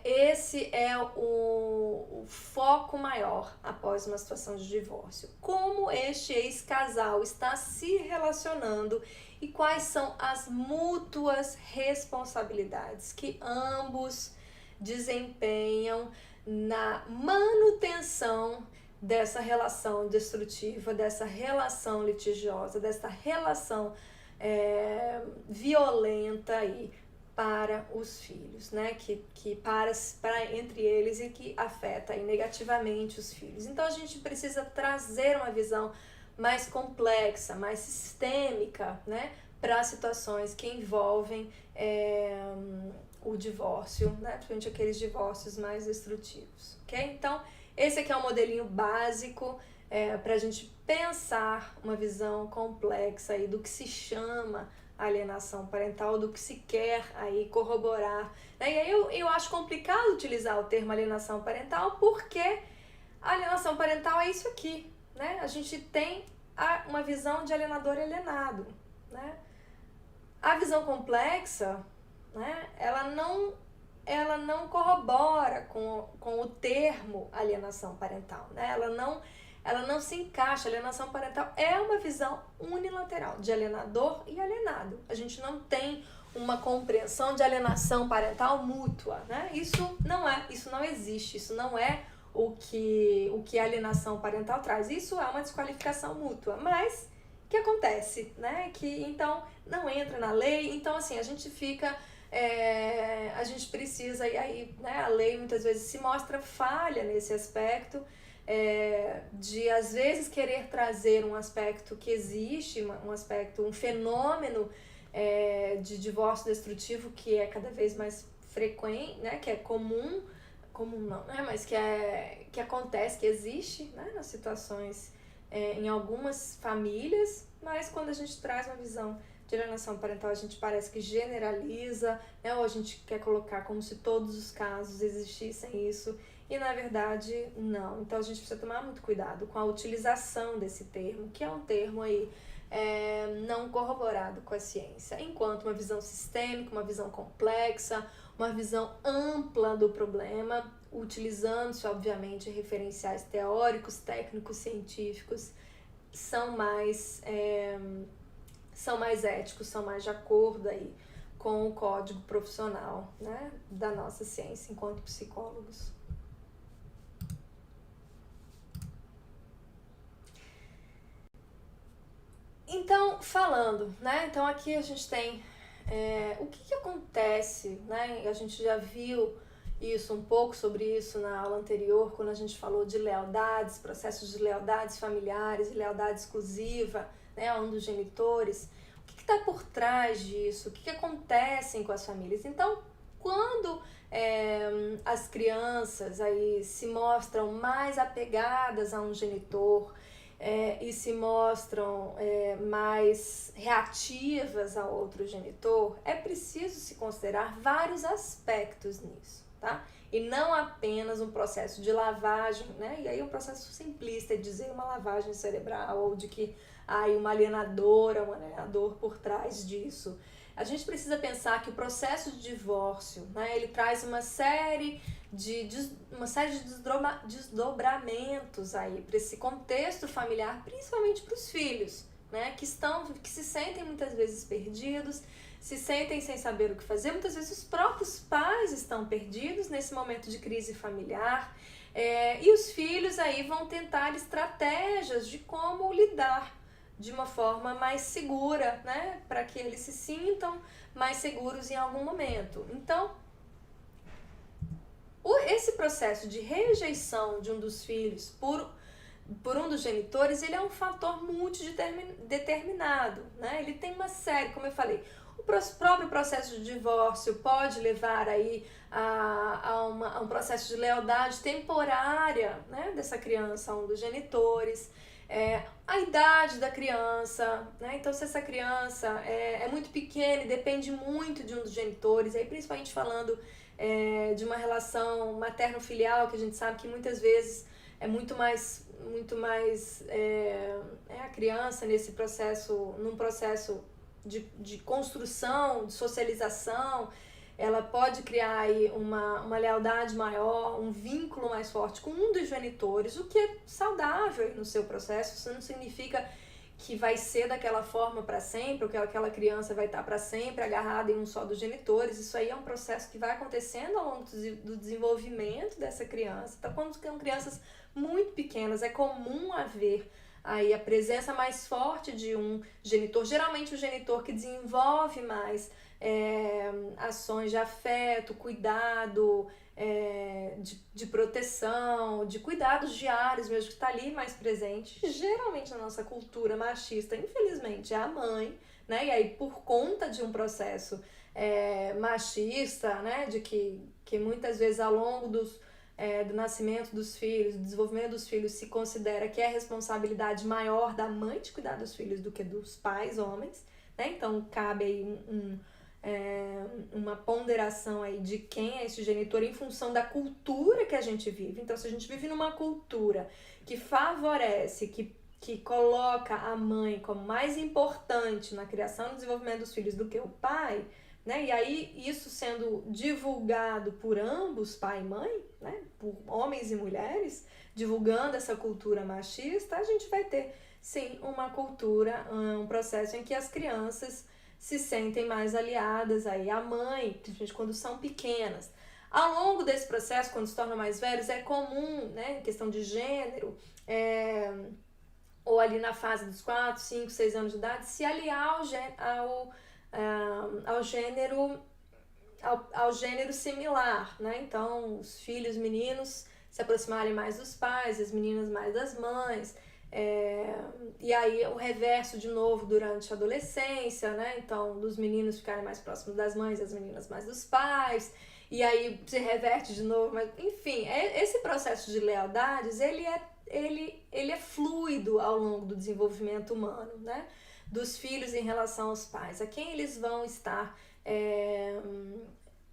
Esse é o foco maior após uma situação de divórcio. Como este ex-casal está se relacionando e quais são as mútuas responsabilidades que ambos desempenham na manutenção dessa relação destrutiva, dessa relação litigiosa, dessa relação violenta aí para os filhos, né? Que para entre eles e que afeta aí negativamente os filhos. Então a gente precisa trazer uma visão mais complexa, mais sistêmica, né? Para situações que envolvem o divórcio, né? Principalmente aqueles divórcios mais destrutivos, ok? Então esse aqui é um modelinho básico para a gente pensar uma visão complexa aí do que se chama alienação parental, do que se quer aí corroborar. Né? E aí eu acho complicado utilizar o termo alienação parental, porque a alienação parental é isso aqui, né? A gente tem uma visão de alienador e alienado, né? A visão complexa, né? Ela não corrobora com o termo alienação parental, né? Ela não se encaixa. A alienação parental é uma visão unilateral de alienador e alienado. A gente não tem uma compreensão de alienação parental mútua, né? Isso não existe, isso não é o que a alienação parental traz. Isso é uma desqualificação mútua, mas que acontece, né? Que então não entra na lei. Então assim, a gente fica a gente precisa, e aí, né, a lei muitas vezes se mostra falha nesse aspecto, de às vezes querer trazer um aspecto que existe, um fenômeno de divórcio destrutivo que é cada vez mais frequente, né, que é comum não, né, mas que acontece, que existe, né, nas situações em algumas famílias, mas quando a gente traz uma visão de alienação parental, a gente parece que generaliza, né, ou a gente quer colocar como se todos os casos existissem isso, e na verdade não. Então a gente precisa tomar muito cuidado com a utilização desse termo, que é um termo aí não corroborado com a ciência, enquanto uma visão sistêmica, uma visão complexa, uma visão ampla do problema, utilizando-se obviamente referenciais teóricos, técnicos, científicos, são mais éticos, são mais de acordo aí com o código profissional, né, da nossa ciência enquanto psicólogos. Então, falando, né, então aqui a gente tem o que acontece, né, a gente já viu isso um pouco sobre isso na aula anterior, quando a gente falou de lealdades, processos de lealdades familiares, lealdade exclusiva, né, um dos genitores. O que está por trás disso? O que acontece com as famílias? Então, quando as crianças aí se mostram mais apegadas a um genitor e se mostram mais reativas a outro genitor, é preciso se considerar vários aspectos nisso, tá? E não apenas um processo de lavagem, né? E aí um processo simplista de dizer uma lavagem cerebral ou de que há um alienador por trás disso. A gente precisa pensar que o processo de divórcio, né, ele traz uma série de desdobramentos aí para esse contexto familiar, principalmente para os filhos, né, que se sentem muitas vezes perdidos, se sentem sem saber o que fazer. Muitas vezes os próprios pais estão perdidos nesse momento de crise familiar, e os filhos aí vão tentar estratégias de como lidar de uma forma mais segura, né, para que eles se sintam mais seguros em algum momento. Então, esse processo de rejeição de um dos filhos por um dos genitores, ele é um fator multideterminado, né? Ele tem uma série, como eu falei, o próprio processo de divórcio pode levar aí a um processo de lealdade temporária, né, dessa criança a um dos genitores. A idade da criança, né? Então se essa criança é muito pequena e depende muito de um dos genitores, aí principalmente falando de uma relação materno-filial, que a gente sabe que muitas vezes é muito mais a criança num processo de construção, de socialização, ela pode criar aí uma lealdade maior, um vínculo mais forte com um dos genitores, o que é saudável no seu processo. Isso não significa que vai ser daquela forma para sempre, ou que aquela criança vai estar para sempre agarrada em um só dos genitores. Isso aí é um processo que vai acontecendo ao longo do desenvolvimento dessa criança. Então, quando são crianças muito pequenas, é comum haver aí a presença mais forte de um genitor, geralmente o genitor que desenvolve mais ações de afeto, cuidado, de proteção, de cuidados diários mesmo, que está ali mais presente. Geralmente na nossa cultura machista, infelizmente, é a mãe, né? E aí, por conta de um processo machista, né? De que muitas vezes ao longo do nascimento dos filhos, do desenvolvimento dos filhos, se considera que é responsabilidade maior da mãe de cuidar dos filhos do que dos pais homens, né? Então cabe aí uma ponderação aí de quem é esse genitor em função da cultura que a gente vive. Então, se a gente vive numa cultura que favorece, que coloca a mãe como mais importante na criação e desenvolvimento dos filhos do que o pai, né? E aí isso sendo divulgado por ambos, pai e mãe, né? Por homens e mulheres, divulgando essa cultura machista, a gente vai ter sim uma cultura, um processo em que as crianças se sentem mais aliadas aí à mãe, principalmente quando são pequenas. Ao longo desse processo, quando se tornam mais velhos, é comum, né, questão de gênero, ou ali na fase dos 4, 5, 6 anos de idade, se aliar ao gênero similar, né? Então, os filhos meninos se aproximarem mais dos pais, as meninas mais das mães. E aí o reverso de novo durante a adolescência, né? Então, dos meninos ficarem mais próximos das mães, as meninas mais dos pais, e aí se reverte de novo, mas enfim, esse processo de lealdades, ele é fluido ao longo do desenvolvimento humano, né? Dos filhos em relação aos pais, a quem eles vão estar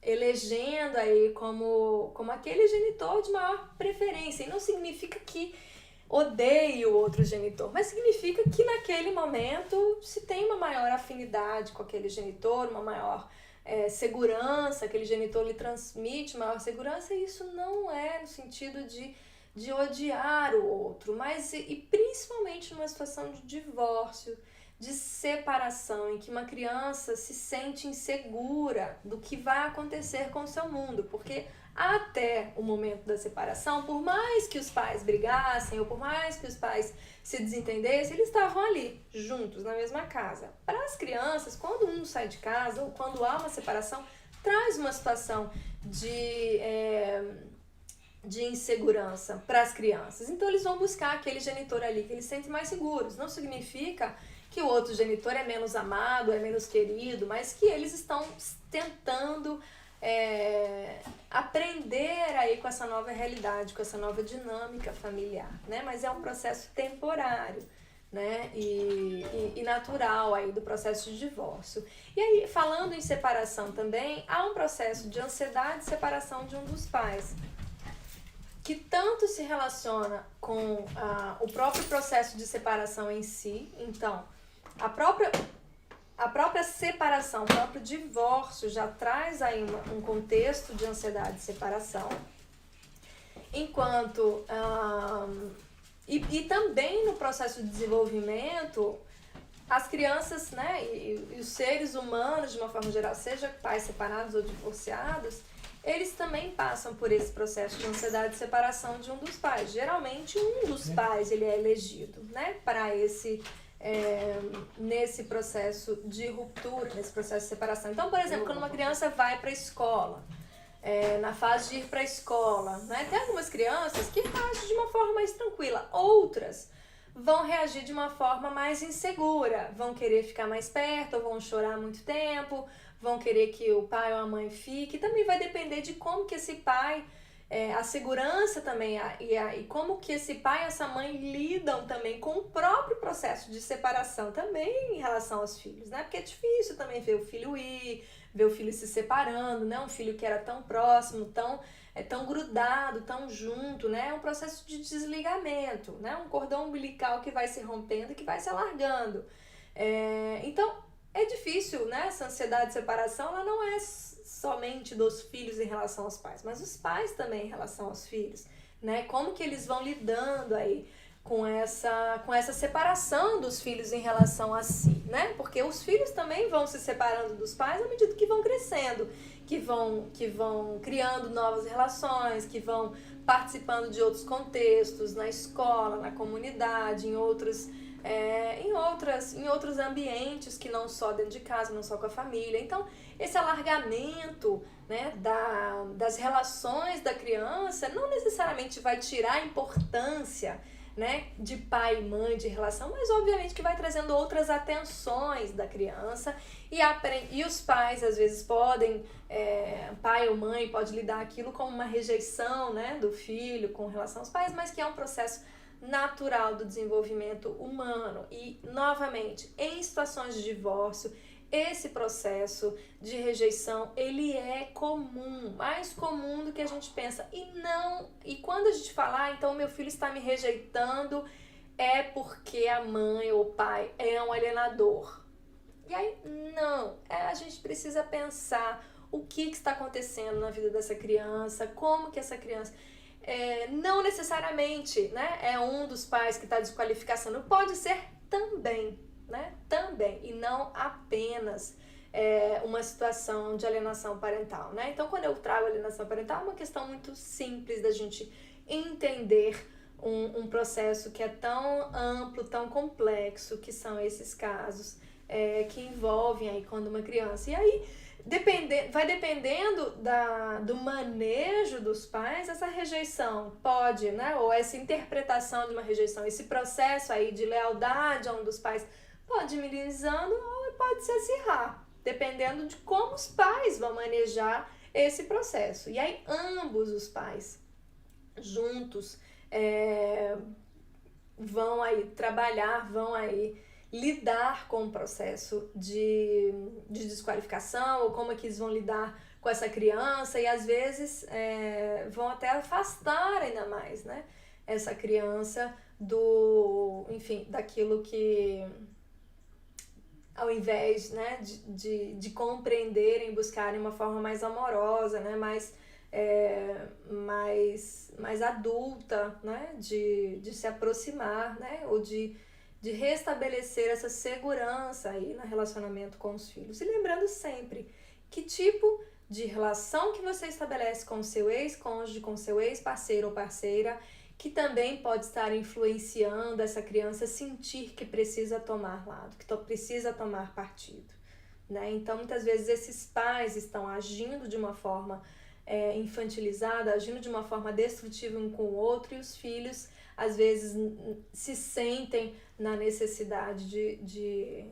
elegendo aí como aquele genitor de maior preferência, e não significa que odeie o outro genitor, mas significa que naquele momento se tem uma maior afinidade com aquele genitor, uma maior segurança, aquele genitor lhe transmite maior segurança, e isso não é no sentido de odiar o outro, mas e principalmente numa situação de divórcio, de separação, em que uma criança se sente insegura do que vai acontecer com o seu mundo, porque até o momento da separação, por mais que os pais brigassem ou por mais que os pais se desentendessem, eles estavam ali, juntos, na mesma casa. Para as crianças, quando um sai de casa ou quando há uma separação, traz uma situação de insegurança para as crianças. Então eles vão buscar aquele genitor ali que eles sentem mais seguros. Não significa que o outro genitor é menos amado, é menos querido, mas que eles estão tentando aprender aí com essa nova realidade, com essa nova dinâmica familiar, né? Mas é um processo temporário, né? E natural aí do processo de divórcio. E aí, falando em separação também, há um processo de ansiedade de separação de um dos pais, que tanto se relaciona com o próprio processo de separação em si. Então, a própria separação, o próprio divórcio já traz aí um contexto de ansiedade de separação, enquanto e também no processo de desenvolvimento, as crianças, né, e os seres humanos de uma forma geral, seja pais separados ou divorciados, eles também passam por esse processo de ansiedade de separação de um dos pais. Geralmente um dos pais ele é elegido, né, para nesse processo de ruptura, nesse processo de separação. Então, por exemplo, quando uma criança vai para a escola, na fase de ir para a escola, né, tem algumas crianças que reagem de uma forma mais tranquila, outras vão reagir de uma forma mais insegura, vão querer ficar mais perto, ou vão chorar muito tempo, vão querer que o pai ou a mãe fique. Também vai depender de como que esse pai, a segurança também, e como que esse pai e essa mãe lidam também com o próprio processo de separação também em relação aos filhos, né? Porque é difícil também ver o filho ir, ver o filho se separando, né? Um filho que era tão próximo, tão grudado, tão junto, né? É um processo de desligamento, né? Um cordão umbilical que vai se rompendo e que vai se alargando. Então, é difícil, né? Essa ansiedade de separação, ela não é somente dos filhos em relação aos pais, mas os pais também em relação aos filhos, né? Como que eles vão lidando aí com essa separação dos filhos em relação a si, né? Porque os filhos também vão se separando dos pais à medida que vão crescendo, que vão criando novas relações, que vão participando de outros contextos, na escola, na comunidade, em outros em outros ambientes que não só dentro de casa, não só com a família. Então, esse alargamento, né, das relações da criança não necessariamente vai tirar a importância, né, de pai e mãe, de relação, mas obviamente que vai trazendo outras atenções da criança e os pais às vezes podem, pai ou mãe pode lidar aquilo como uma rejeição, né, do filho com relação aos pais, mas que é um processo natural do desenvolvimento humano. E novamente, em situações de divórcio, esse processo de rejeição, ele é comum, mais comum do que a gente pensa. E quando a gente fala, então meu filho está me rejeitando, é porque a mãe ou o pai é um alienador. E aí, não, a gente precisa pensar o que está acontecendo na vida dessa criança, como que essa criança... não necessariamente, né, é um dos pais que está desqualificando, pode ser também, né, também, e não apenas uma situação de alienação parental, né? Então, quando eu trago alienação parental, é uma questão muito simples da gente entender um processo que é tão amplo, tão complexo, que são esses casos que envolvem aí quando uma criança... E aí, vai dependendo do manejo dos pais, essa rejeição pode, né, ou essa interpretação de uma rejeição, esse processo aí de lealdade a um dos pais pode ir minimizando ou pode se acirrar, dependendo de como os pais vão manejar esse processo. E aí ambos os pais juntos vão aí trabalhar, vão aí lidar com o processo de desqualificação, ou como é que eles vão lidar com essa criança, e às vezes vão até afastar ainda mais, né, essa criança daquilo que, ao invés, né, de compreenderem, buscarem uma forma mais amorosa, né, mais adulta, né, de se aproximar, né, ou de restabelecer essa segurança aí no relacionamento com os filhos. E lembrando sempre que tipo de relação que você estabelece com o seu ex-cônjuge, com o seu ex-parceiro ou parceira, que também pode estar influenciando essa criança a sentir que precisa tomar lado, que precisa tomar partido, né? Então, muitas vezes, esses pais estão agindo de uma forma infantilizada, agindo de uma forma destrutiva um com o outro, e os filhos às vezes se sentem na necessidade de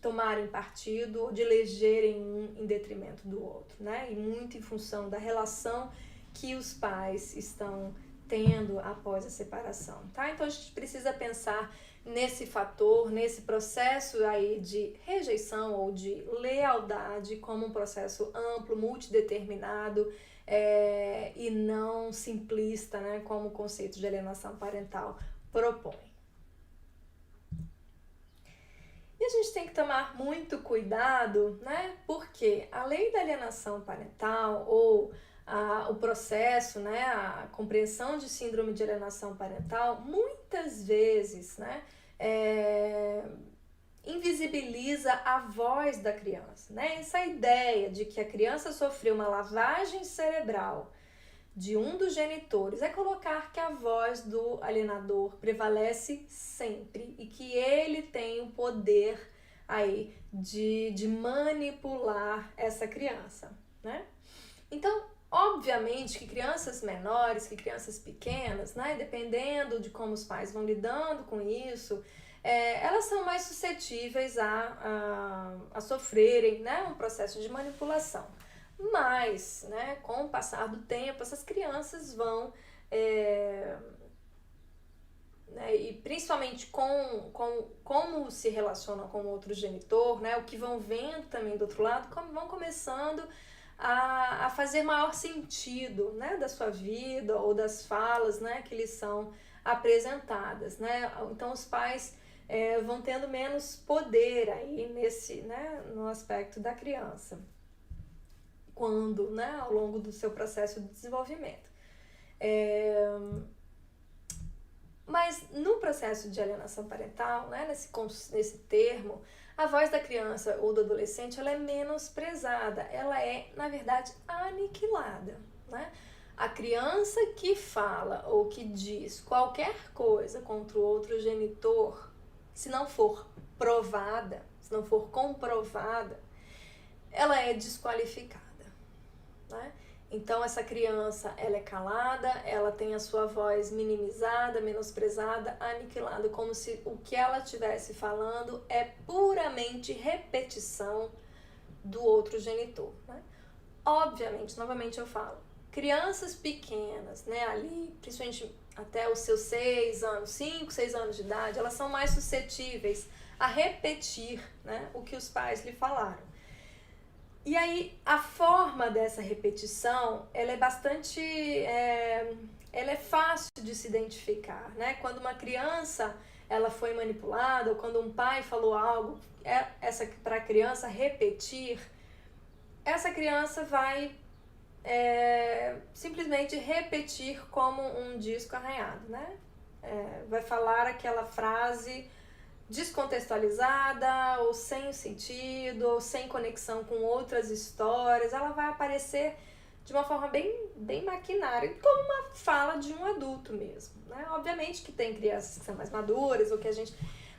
tomarem partido ou de elegerem um em detrimento do outro, né? E muito em função da relação que os pais estão tendo após a separação, tá? Então a gente precisa pensar nesse fator, nesse processo aí de rejeição ou de lealdade como um processo amplo, multideterminado, e não simplista, né, como o conceito de alienação parental propõe. E a gente tem que tomar muito cuidado, né, porque a lei da alienação parental ou o processo, né, a compreensão de síndrome de alienação parental, muitas vezes, né, invisibiliza a voz da criança, né? Essa ideia de que a criança sofreu uma lavagem cerebral de um dos genitores é colocar que a voz do alienador prevalece sempre e que ele tem o poder aí de manipular essa criança, né? Então, obviamente que crianças menores, que crianças pequenas, né, dependendo de como os pais vão lidando com isso, elas são mais suscetíveis a sofrerem, né, um processo de manipulação. Mas, né, com o passar do tempo, essas crianças vão, né, e principalmente com como se relacionam com o outro genitor, né, o que vão vendo também do outro lado, como vão começando a fazer maior sentido, né, da sua vida ou das falas, né, que lhes são apresentadas, né? Então os pais vão tendo menos poder aí né, no aspecto da criança, quando, né, ao longo do seu processo de desenvolvimento. Mas no processo de alienação parental, né, nesse termo, a voz da criança ou do adolescente ela é menosprezada, ela é, na verdade, aniquilada, né? A criança que fala ou que diz qualquer coisa contra o outro genitor, se não for provada, se não for comprovada, ela é desqualificada, né? Então essa criança, ela é calada, ela tem a sua voz minimizada, menosprezada, aniquilada, como se o que ela estivesse falando é puramente repetição do outro genitor, né? Obviamente, novamente eu falo, crianças pequenas, né, ali, principalmente até os seus 6 anos, 5, 6 anos de idade, elas são mais suscetíveis a repetir, né, o que os pais lhe falaram. E aí, a forma dessa repetição, ela é bastante, ela é fácil de se identificar, né? Quando uma criança, ela foi manipulada, ou quando um pai falou algo, para a criança repetir, essa criança vai simplesmente repetir como um disco arranhado, né? Vai falar aquela frase descontextualizada, ou sem sentido, ou sem conexão com outras histórias. Ela vai aparecer de uma forma bem maquinária, como uma fala de um adulto mesmo, né? Obviamente que tem crianças que são mais maduras, ou que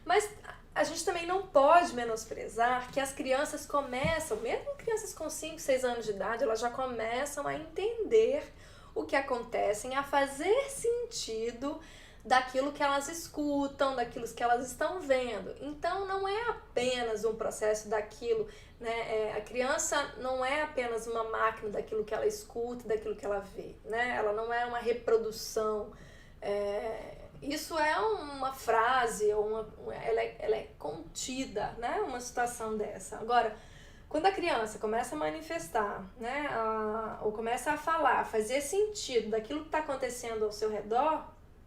mas a gente também não pode menosprezar que as crianças começam, mesmo crianças com 5, 6 anos de idade, elas já começam a entender o que acontece, a fazer sentido daquilo que elas escutam, daquilo que elas estão vendo. Então não é apenas um processo daquilo, né? A criança não é apenas uma máquina daquilo que ela escuta, daquilo que ela vê, né? Ela não é uma reprodução. Isso é uma frase, ela é contida, né? Uma situação dessa. Agora, quando a criança começa a manifestar, né? Ou começa a falar, fazer sentido daquilo que está acontecendo ao seu redor,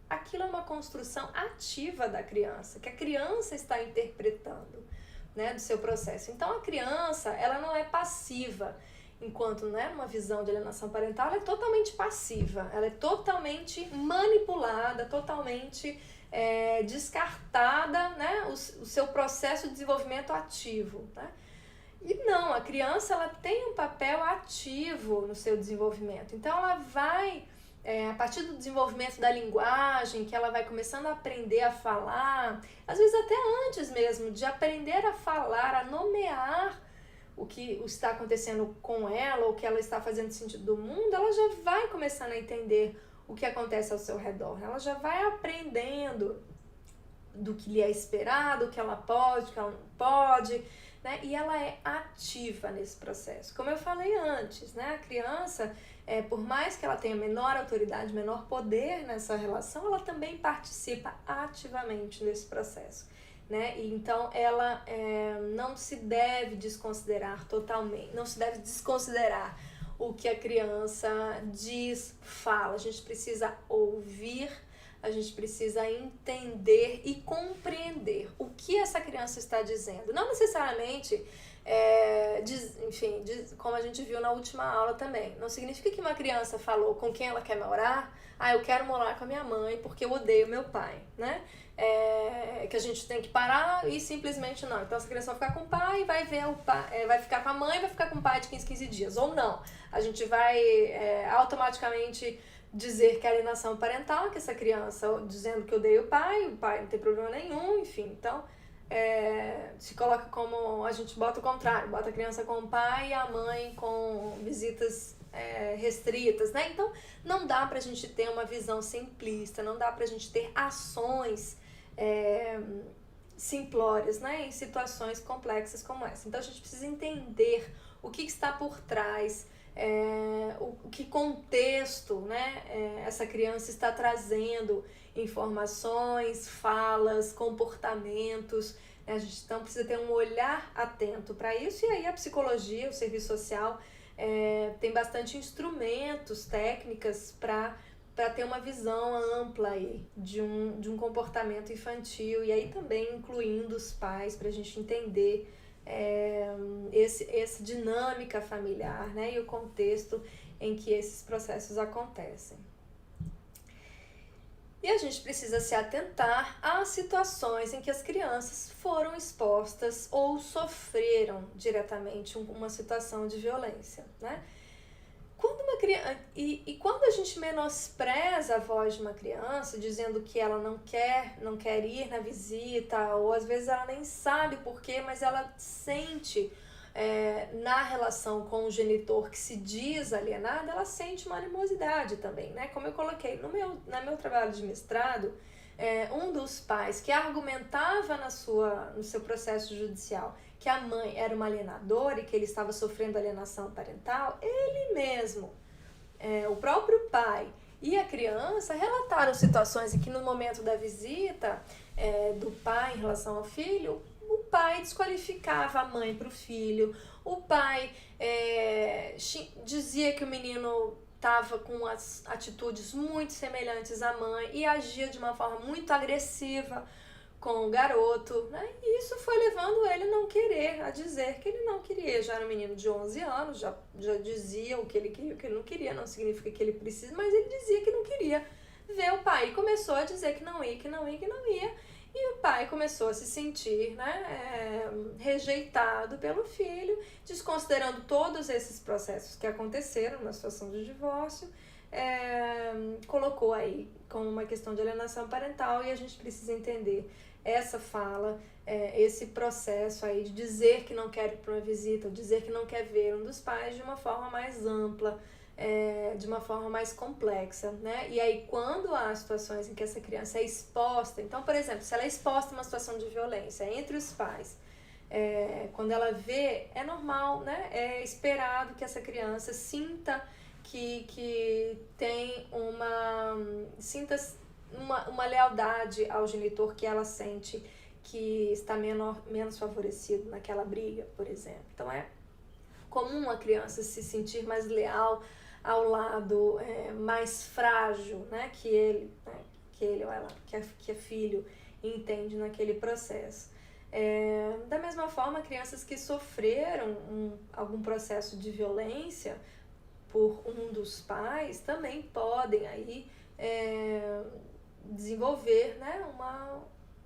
aquilo é uma construção ativa da criança, que a criança está interpretando, né, do seu processo. Então a criança, ela não é passiva, enquanto, né, uma visão de alienação parental, ela é totalmente passiva, ela é totalmente manipulada, totalmente descartada, né, o seu processo de desenvolvimento ativo, né? E não, a criança, ela tem um papel ativo no seu desenvolvimento, então ela vai a partir do desenvolvimento da linguagem, que ela vai começando a aprender a falar, às vezes até antes mesmo, de aprender a falar, a nomear o que está acontecendo com ela, ou o que ela está fazendo sentido do mundo, ela já vai começando a entender o que acontece ao seu redor. Ela já vai aprendendo do que lhe é esperado, o que ela pode, o que ela não pode, né? E ela é ativa nesse processo. Como eu falei antes, né? A criança, por mais que ela tenha menor autoridade, menor poder nessa relação, ela também participa ativamente nesse processo, né? E então ela não se deve desconsiderar totalmente, não se deve desconsiderar o que a criança diz, fala. A gente precisa ouvir, a gente precisa entender e compreender o que essa criança está dizendo. Não necessariamente, como a gente viu na última aula também. Não significa que uma criança falou com quem ela quer morar. Eu quero morar com a minha mãe porque eu odeio meu pai, né? Que a gente tem que parar e simplesmente não. Então essa criança vai ficar com o pai, vai ver o pai, vai ficar com a mãe, vai ficar com o pai de 15 dias. Ou não, a gente vai automaticamente dizer que é alienação parental, que essa criança dizendo que odeia o pai não tem problema nenhum, enfim. Então se coloca como, a gente bota o contrário, bota a criança com o pai e a mãe com visitas restritas, né? Então não dá pra gente ter uma visão simplista, não dá pra gente ter ações simplórias, né, em situações complexas como essa. Então a gente precisa entender o que está por trás, o que contexto, né, essa criança está trazendo informações, falas, comportamentos, né? A gente então precisa ter um olhar atento para isso. E aí a psicologia, o serviço social tem bastante instrumentos, técnicas para ter uma visão ampla aí de um comportamento infantil, e aí também incluindo os pais, para a gente entender essa dinâmica familiar, né, e o contexto em que esses processos acontecem. E a gente precisa se atentar às situações em que as crianças foram expostas ou sofreram diretamente uma situação de violência, né? Quando uma e quando a gente menospreza a voz de uma criança, dizendo que ela não quer ir na visita, ou às vezes ela nem sabe por quê, mas ela sente na relação com o genitor que se diz alienado, ela sente uma animosidade também, né? Como eu coloquei no meu trabalho de mestrado, um dos pais que argumentava no seu processo judicial que a mãe era uma alienadora e que ele estava sofrendo alienação parental, ele mesmo, o próprio pai e a criança relataram situações em que no momento da visita do pai em relação ao filho, o pai desqualificava a mãe para o filho, o pai dizia que o menino estava com as atitudes muito semelhantes à mãe e agia de uma forma muito agressiva com o garoto, né? E isso foi levando ele a dizer que ele não queria. Já era um menino de 11 anos, já dizia o que ele queria, o que ele não queria, não significa que ele precisa, mas ele dizia que não queria ver o pai. E começou a dizer que não ia. E o pai começou a se sentir, né, rejeitado pelo filho, desconsiderando todos esses processos que aconteceram na situação de divórcio, colocou aí como uma questão de alienação parental, e a gente precisa entender essa fala, esse processo aí de dizer que não quer ir para uma visita, ou dizer que não quer ver um dos pais de uma forma mais ampla, de uma forma mais complexa, né? E aí quando há situações em que essa criança é exposta, então, por exemplo, se ela é exposta a uma situação de violência entre os pais, quando ela vê, é normal, né? É esperado que essa criança sinta que tem uma lealdade ao genitor, que ela sente que está menos favorecido naquela briga, por exemplo. Então é comum a criança se sentir mais leal ao lado mais frágil, né, que ele ou ela, que é filho, entende naquele processo. Da mesma forma, crianças que sofreram algum processo de violência por um dos pais também podem aí desenvolver, né,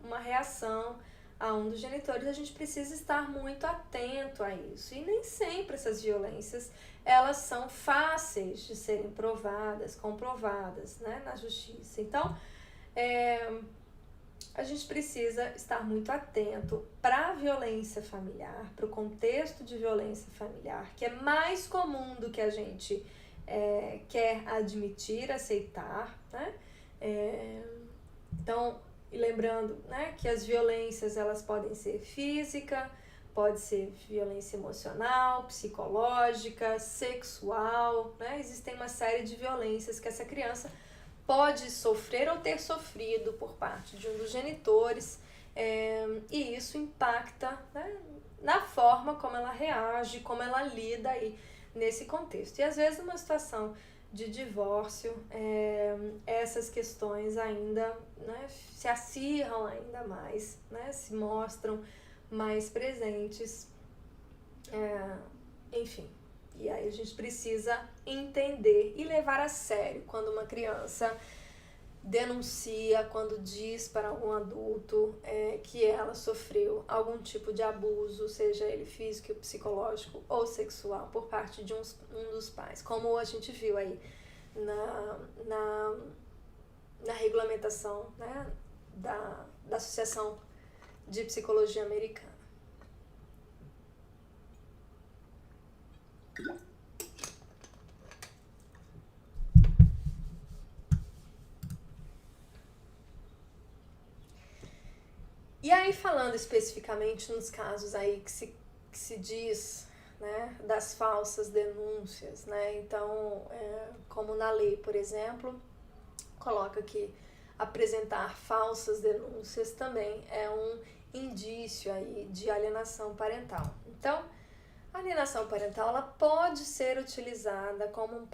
uma reação a um dos genitores. A gente precisa estar muito atento a isso. E nem sempre essas violências, elas são fáceis de serem comprovadas, né, na justiça. Então, a gente precisa estar muito atento para a violência familiar, para o contexto de violência familiar, que é mais comum do que a gente quer admitir, aceitar, né? Então, e lembrando, né, que as violências, elas podem ser física, pode ser violência emocional, psicológica, sexual, né? Existem uma série de violências que essa criança pode sofrer ou ter sofrido por parte de um dos genitores, e isso impacta, né, na forma como ela reage, como ela lida aí nesse contexto. E às vezes numa situação de divórcio, essas questões ainda, né, se acirram ainda mais, né, se mostram mais presentes, enfim. E aí a gente precisa entender e levar a sério quando uma criança denuncia, quando diz para algum adulto que ela sofreu algum tipo de abuso, seja ele físico, psicológico ou sexual, por parte de um dos pais, como a gente viu aí na regulamentação, né, da Associação de Psicologia Americana. E aí, falando especificamente nos casos aí que se diz, né, das falsas denúncias, né? Então, como na lei, por exemplo, coloca que apresentar falsas denúncias também é um indício aí de alienação parental. Então, a alienação parental, ela pode ser utilizada como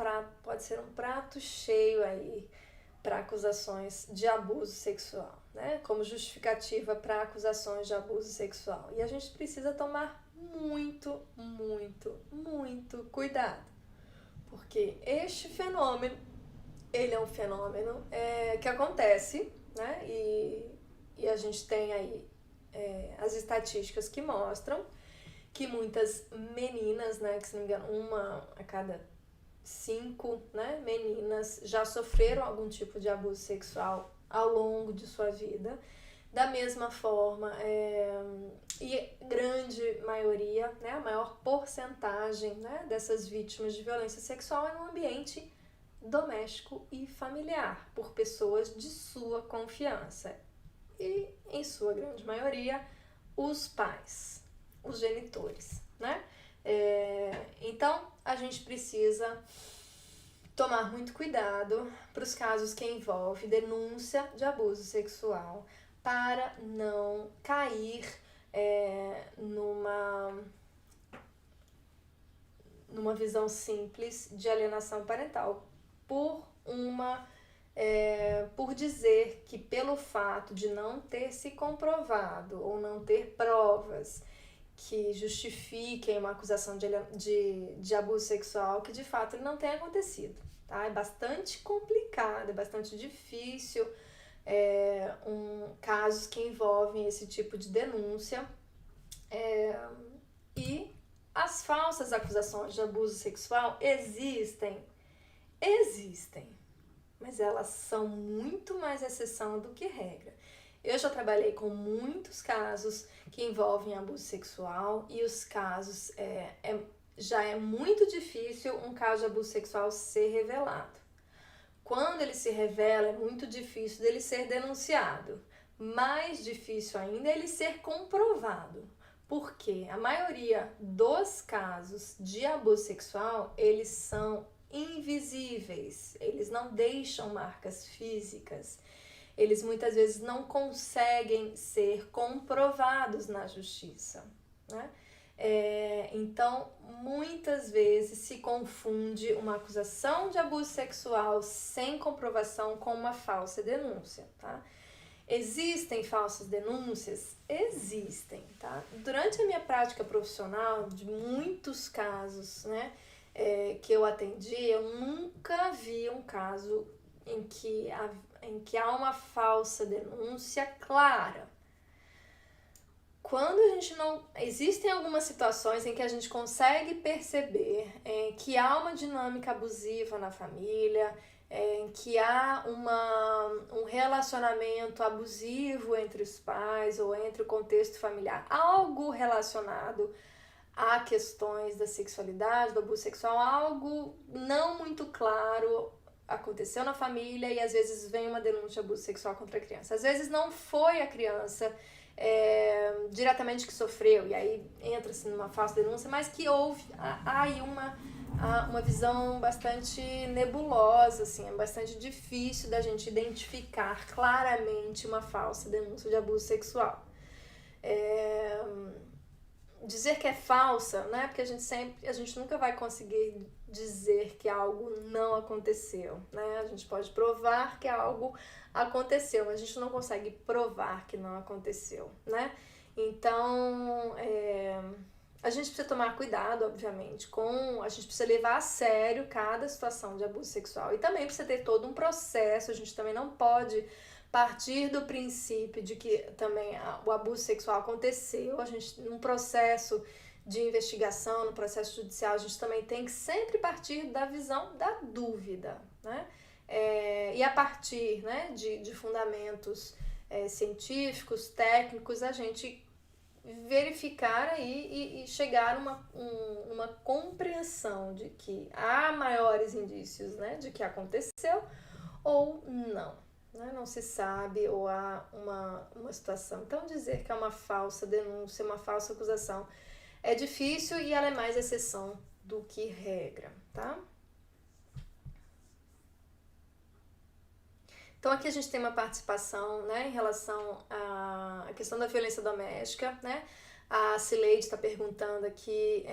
pode ser um prato cheio aí para acusações de abuso sexual, né? Como justificativa para acusações de abuso sexual. E a gente precisa tomar muito, muito, muito cuidado, porque este fenômeno, ele é um fenômeno que acontece, né? E a gente tem aí as estatísticas que mostram que muitas meninas, né, que se não me engano, uma a cada 5, né, meninas já sofreram algum tipo de abuso sexual ao longo de sua vida. Da mesma forma, e grande maioria, né, a maior porcentagem, né, dessas vítimas de violência sexual é no ambiente doméstico e familiar, por pessoas de sua confiança. E, em sua grande maioria, os pais, os genitores, né? Então, a gente precisa tomar muito cuidado para os casos que envolvem denúncia de abuso sexual, para não cair numa visão simples de alienação parental, por dizer que pelo fato de não ter se comprovado ou não ter provas que justifiquem uma acusação de abuso sexual, que de fato ele não tenha acontecido. Tá? É bastante complicado, é bastante difícil casos que envolvem esse tipo de denúncia. E as falsas acusações de abuso sexual existem, mas elas são muito mais exceção do que regra. Eu já trabalhei com muitos casos que envolvem abuso sexual e os casos já é muito difícil um caso de abuso sexual ser revelado. Quando ele se revela, é muito difícil dele ser denunciado. Mais difícil ainda é ele ser comprovado. Porque a maioria dos casos de abuso sexual, eles são invisíveis, eles não deixam marcas físicas, eles muitas vezes não conseguem ser comprovados na justiça, né? Então, muitas vezes se confunde uma acusação de abuso sexual sem comprovação com uma falsa denúncia, tá? Existem falsas denúncias? Existem, tá? Durante a minha prática profissional, de muitos casos, né, que eu atendi, eu nunca vi um caso em que há uma falsa denúncia clara. Quando a gente não... Existem algumas situações em que a gente consegue perceber que há uma dinâmica abusiva na família, em que há um relacionamento abusivo entre os pais ou entre o contexto familiar, algo relacionado a questões da sexualidade, do abuso sexual, algo não muito claro aconteceu na família e às vezes vem uma denúncia de abuso sexual contra a criança. Às vezes não foi a criança diretamente que sofreu, e aí entra-se numa falsa denúncia, mas que houve aí uma visão bastante nebulosa, assim, é bastante difícil da gente identificar claramente uma falsa denúncia de abuso sexual. Dizer que é falsa, né? Porque a gente nunca vai conseguir dizer que algo não aconteceu, né? A gente pode provar que algo aconteceu, mas a gente não consegue provar que não aconteceu, né? Então, a gente precisa tomar cuidado, obviamente, a gente precisa levar a sério cada situação de abuso sexual e também precisa ter todo um processo. A gente também não pode partir do princípio de que também o abuso sexual aconteceu. A gente, num processo de investigação, no processo judicial, a gente também tem que sempre partir da visão da dúvida, né? E a partir, né, de fundamentos científicos, técnicos, a gente verificar aí e chegar a uma compreensão de que há maiores indícios, né, de que aconteceu ou não. Não se sabe, ou há uma situação. Então, dizer que é uma falsa denúncia, uma falsa acusação, é difícil e ela é mais exceção do que regra, tá? Então, aqui a gente tem uma participação, né, em relação à questão da violência doméstica, né? A Cileide está perguntando aqui,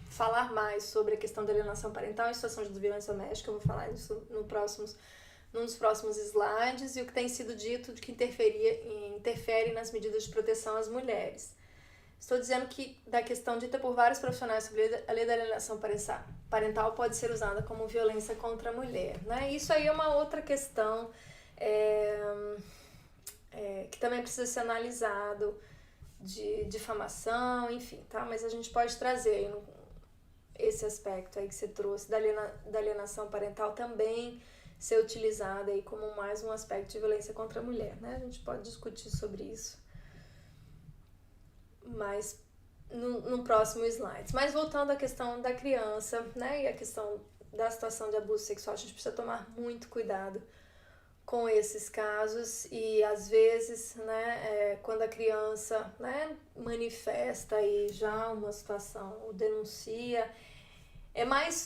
falar mais sobre a questão da alienação parental em situação de violência doméstica. Eu vou falar isso num dos próximos slides, e o que tem sido dito de que interfere nas medidas de proteção às mulheres. Estou dizendo que da questão dita por vários profissionais sobre a lei da alienação parental pode ser usada como violência contra a mulher, né? Isso aí é uma outra questão que também precisa ser analisado, de difamação, enfim, tá? Mas a gente pode trazer aí esse aspecto aí que você trouxe da alienação parental também ser utilizada aí como mais um aspecto de violência contra a mulher, né? A gente pode discutir sobre isso, mas no próximo slide. Mas voltando à questão da criança, né, e a questão da situação de abuso sexual, a gente precisa tomar muito cuidado com esses casos e às vezes, né, quando a criança, né, manifesta aí já uma situação, ou denuncia,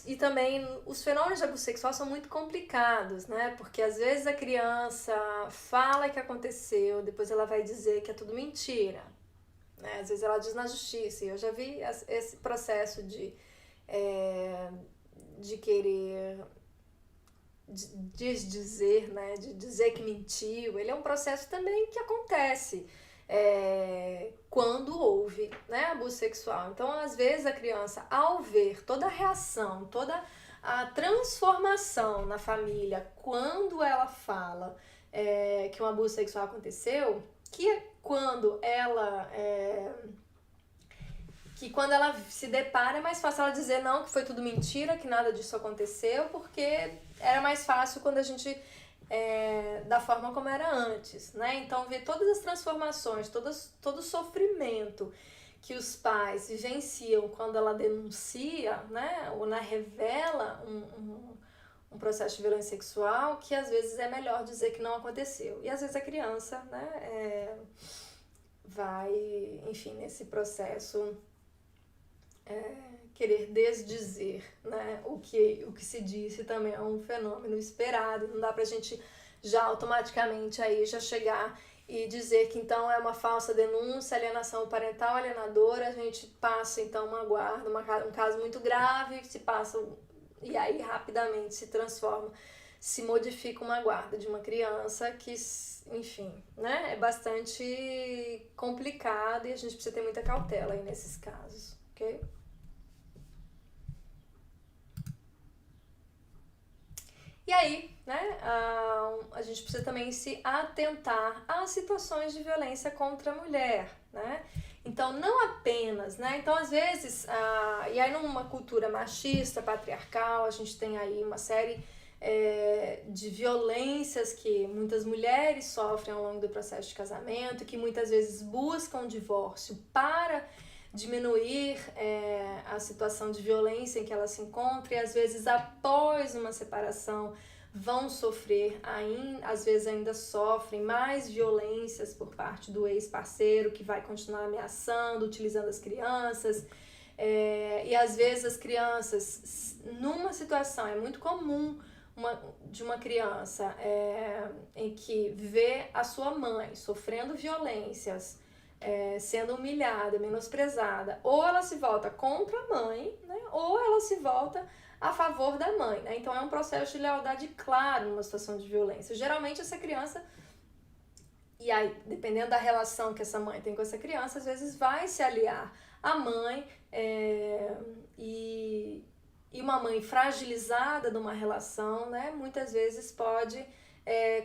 e também os fenômenos de abuso sexual são muito complicados, né, porque às vezes a criança fala que aconteceu, depois ela vai dizer que é tudo mentira, né, às vezes ela diz na justiça, e eu já vi esse processo de querer desdizer, né, de dizer que mentiu, ele é um processo também que acontece quando houve, né, abuso sexual. Então, às vezes, a criança, ao ver toda a reação, toda a transformação na família, quando ela fala que um abuso sexual aconteceu, quando ela se depara, é mais fácil ela dizer não, que foi tudo mentira, que nada disso aconteceu, porque era mais fácil quando a gente, da forma como era antes, né? Então, ver todas as transformações, todo o sofrimento que os pais vivenciam quando ela denuncia, né? Ou revela um processo de violência sexual, que às vezes é melhor dizer que não aconteceu. E às vezes a criança, né, vai, enfim, nesse processo querer desdizer, né, o que se disse também é um fenômeno esperado, não dá pra gente já automaticamente aí já chegar e dizer que então é uma falsa denúncia, alienação parental alienadora, a gente passa então uma guarda, um caso muito grave, se passa e aí rapidamente se transforma, se modifica uma guarda de uma criança que, enfim, né, é bastante complicado e a gente precisa ter muita cautela aí nesses casos, ok? E aí, né, a gente precisa também se atentar às situações de violência contra a mulher, né? Então, não apenas, né? Então, às vezes, e aí numa cultura machista, patriarcal, a gente tem aí uma série de violências que muitas mulheres sofrem ao longo do processo de casamento, que muitas vezes buscam o divórcio para diminuir a situação de violência em que ela se encontra e às vezes após uma separação vão sofrer, às vezes ainda sofrem mais violências por parte do ex-parceiro que vai continuar ameaçando, utilizando as crianças e às vezes as crianças, numa situação, é muito comum de uma criança em que vê a sua mãe sofrendo violências, sendo humilhada, menosprezada, ou ela se volta contra a mãe, né, ou ela se volta a favor da mãe, né? Então é um processo de lealdade claro numa situação de violência. Geralmente essa criança, e aí dependendo da relação que essa mãe tem com essa criança, às vezes vai se aliar à mãe e uma mãe fragilizada numa relação, né, muitas vezes pode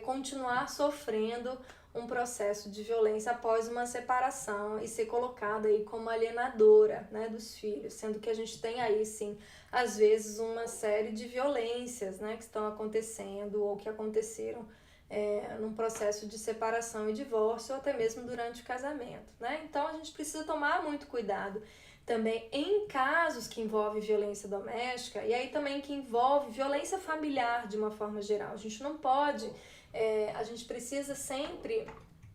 continuar sofrendo um processo de violência após uma separação e ser colocada aí como alienadora, né, dos filhos, sendo que a gente tem aí sim, às vezes, uma série de violências, né, que estão acontecendo ou que aconteceram num processo de separação e divórcio ou até mesmo durante o casamento, né? Então a gente precisa tomar muito cuidado também em casos que envolvem violência doméstica e aí também que envolve violência familiar de uma forma geral. A gente não pode, a gente precisa sempre,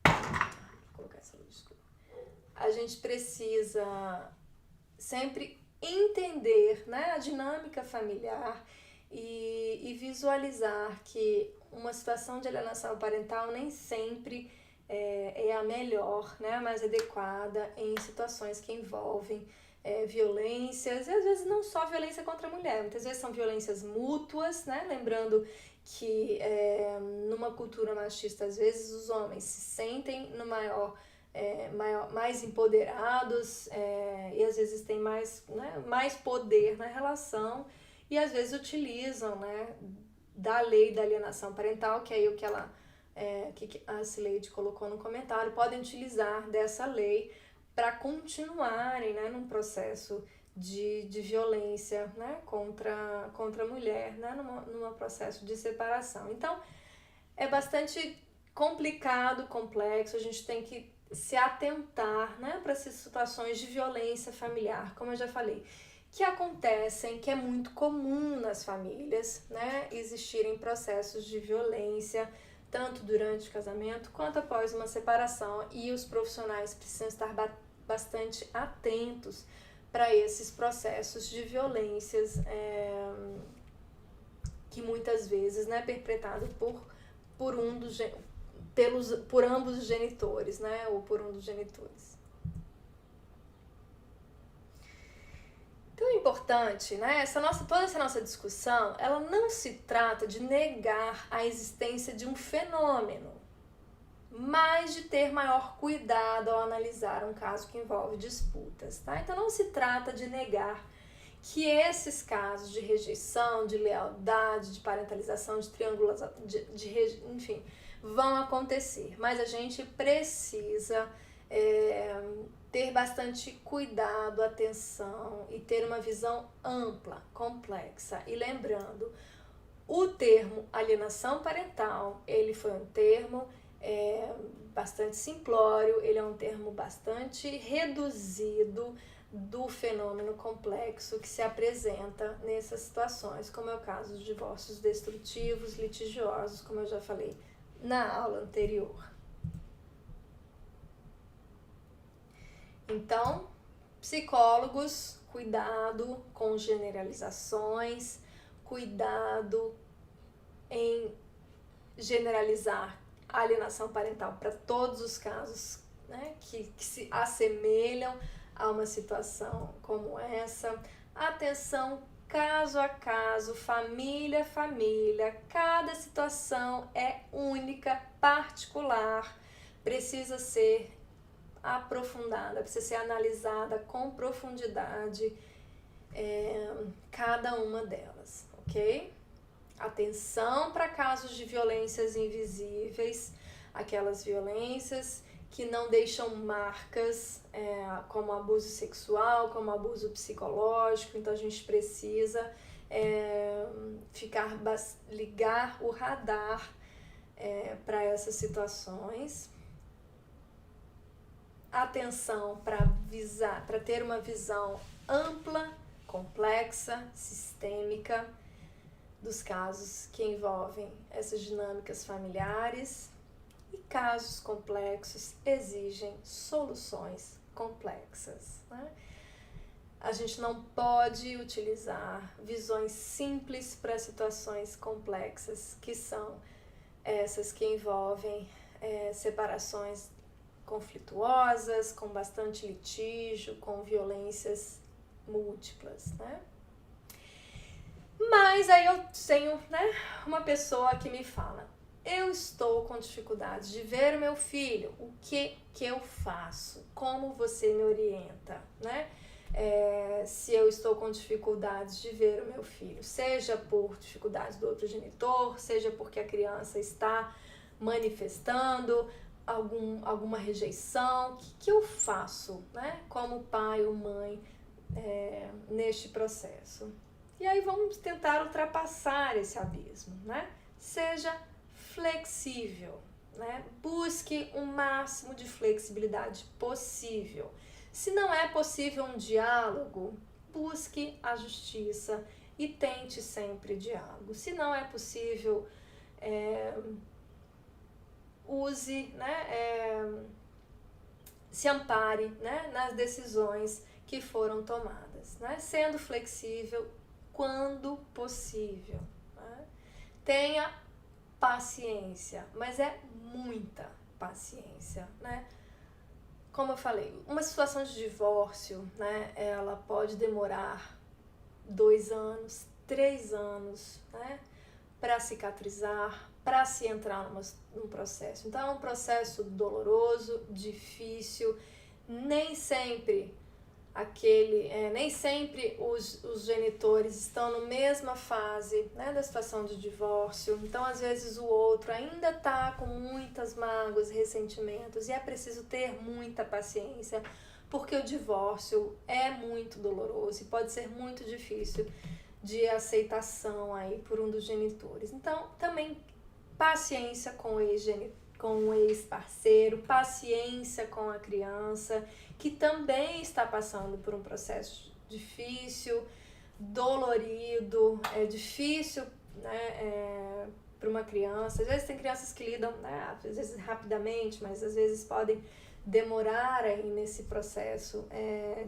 vou colocar essa luz escura. A gente precisa sempre entender, né, a dinâmica familiar e visualizar que uma situação de alienação parental nem sempre é a melhor, né, a mais adequada em situações que envolvem violências, e às vezes não só violência contra a mulher, muitas vezes são violências mútuas, né, lembrando que numa cultura machista, às vezes os homens se sentem no mais empoderados e às vezes têm mais poder na relação e às vezes utilizam, né, da lei da alienação parental, que é aí o que a Cileide colocou no comentário, podem utilizar dessa lei para continuarem, né, num processo de violência, né, contra a mulher, né, num processo de separação. Então, é bastante complicado, complexo, a gente tem que se atentar, né, para essas situações de violência familiar, como eu já falei, que acontecem, que é muito comum nas famílias, né, existirem processos de violência, tanto durante o casamento quanto após uma separação, e os profissionais precisam estar bastante atentos para esses processos de violências que muitas vezes, né, perpetrado por ambos os genitores, né, ou por um dos genitores. Então é importante, né, toda essa nossa discussão, ela não se trata de negar a existência de um fenômeno, mas de ter maior cuidado ao analisar um caso que envolve disputas, tá? Então não se trata de negar que esses casos de rejeição, de lealdade, de parentalização, de triangulação, enfim, vão acontecer, mas a gente precisa ter bastante cuidado, atenção e ter uma visão ampla, complexa. E lembrando, o termo alienação parental, ele foi um termo bastante simplório, ele é um termo bastante reduzido do fenômeno complexo que se apresenta nessas situações, como é o caso de divórcios destrutivos, litigiosos, como eu já falei na aula anterior. Então, psicólogos, cuidado com generalizações, cuidado em generalizar a alienação parental para todos os casos, né, que se assemelham a uma situação como essa. Atenção caso a caso, família a família, cada situação é única, particular, precisa ser aprofundada, precisa ser analisada com profundidade cada uma delas, ok? Atenção para casos de violências invisíveis, aquelas violências que não deixam marcas, como abuso sexual, como abuso psicológico. Então a gente precisa ligar o radar para essas situações. Atenção para ter uma visão ampla, complexa, sistêmica dos casos que envolvem essas dinâmicas familiares, e casos complexos exigem soluções complexas, né? A gente não pode utilizar visões simples para situações complexas, que são essas que envolvem separações conflituosas, com bastante litígio, com violências múltiplas, né? Mas aí eu tenho, né, uma pessoa que me fala: eu estou com dificuldades de ver o meu filho, o que eu faço? Como você me orienta, né? Se eu estou com dificuldades de ver o meu filho, seja por dificuldades do outro genitor, seja porque a criança está manifestando alguma rejeição, o que eu faço, né, como pai ou mãe neste processo? E aí vamos tentar ultrapassar esse abismo, né? Seja flexível, né? Busque o máximo de flexibilidade possível. Se não é possível um diálogo, busque a justiça e tente sempre diálogo. Se não é possível, use, né, se ampare, né, nas decisões que foram tomadas, né, sendo flexível quando possível, né? Tenha paciência, mas é muita paciência, né? Como eu falei, uma situação de divórcio, né, ela pode demorar 2 anos, 3 anos, né, para cicatrizar, para se entrar num processo. Então é um processo doloroso, difícil, nem sempre os genitores estão na mesma fase, né, da situação de divórcio. Então às vezes o outro ainda está com muitas mágoas, ressentimentos, e é preciso ter muita paciência, porque o divórcio é muito doloroso e pode ser muito difícil de aceitação aí por um dos genitores. Então, também paciência com o ex-parceiro, paciência com a criança, que também está passando por um processo difícil, dolorido, é difícil, né, para uma criança. Às vezes tem crianças que lidam, né, às vezes rapidamente, mas às vezes podem demorar aí nesse processo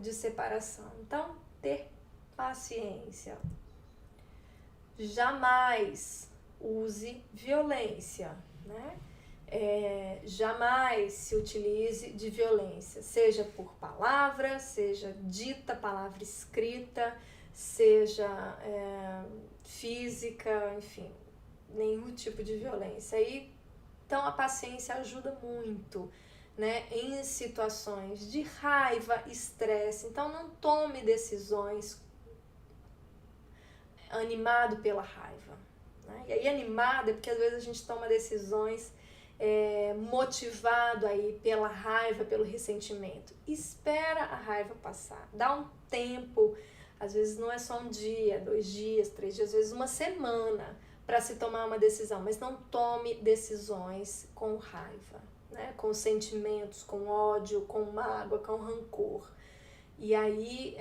de separação. Então, ter paciência. Jamais use violência, né? Jamais se utilize de violência, seja por palavra, seja dita, palavra escrita, seja física, enfim, nenhum tipo de violência. Então a paciência ajuda muito, né, em situações de raiva, estresse. Então não tome decisões animado pela raiva, né? E aí animado é porque às vezes a gente toma decisões motivado aí pela raiva, pelo ressentimento. Espera a raiva passar, dá um tempo, às vezes não é só um dia, 2 dias, 3 dias, às vezes uma semana para se tomar uma decisão, mas não tome decisões com raiva, né? Com sentimentos, com ódio, com mágoa, com rancor. E aí,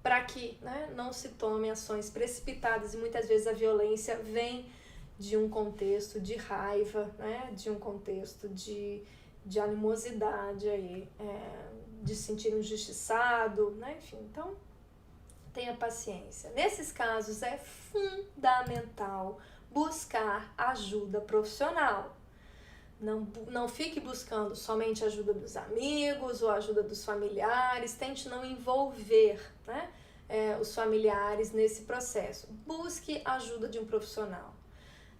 para que, né, não se tome ações precipitadas, e muitas vezes a violência vem de um contexto de raiva, né, de um contexto de animosidade, aí, de se sentir injustiçado, né, enfim, então tenha paciência. Nesses casos é fundamental buscar ajuda profissional. Não fique buscando somente ajuda dos amigos ou ajuda dos familiares, tente não envolver, né, os familiares nesse processo. Busque ajuda de um profissional.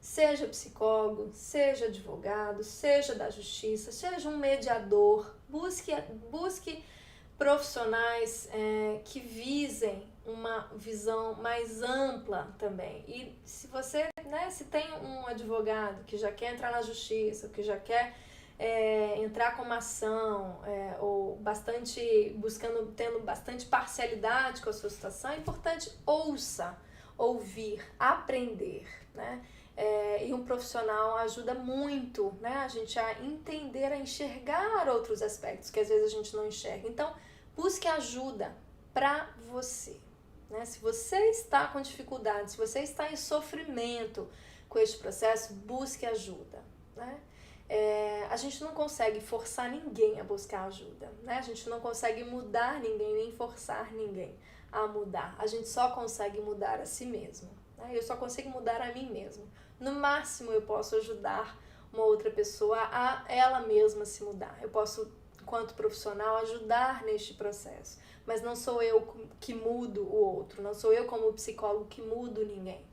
Seja psicólogo, seja advogado, seja da justiça, seja um mediador, busque profissionais que visem uma visão mais ampla também. E se você, né, se tem um advogado que já quer entrar na justiça, que já quer entrar com uma ação, ou tendo bastante parcialidade com a sua situação, é importante ouvir, aprender, né? E um profissional ajuda muito, né, a gente a entender, a enxergar outros aspectos que às vezes a gente não enxerga. Então, busque ajuda para você, né? Se você está com dificuldade, se você está em sofrimento com este processo, busque ajuda, né? A gente não consegue forçar ninguém a buscar ajuda, né? A gente não consegue mudar ninguém, nem forçar ninguém a mudar. A gente só consegue mudar a si mesmo, né? Eu só consigo mudar a mim mesmo. No máximo, eu posso ajudar uma outra pessoa a ela mesma se mudar. Eu posso, enquanto profissional, ajudar neste processo. Mas não sou eu que mudo o outro, não sou eu como psicólogo que mudo ninguém.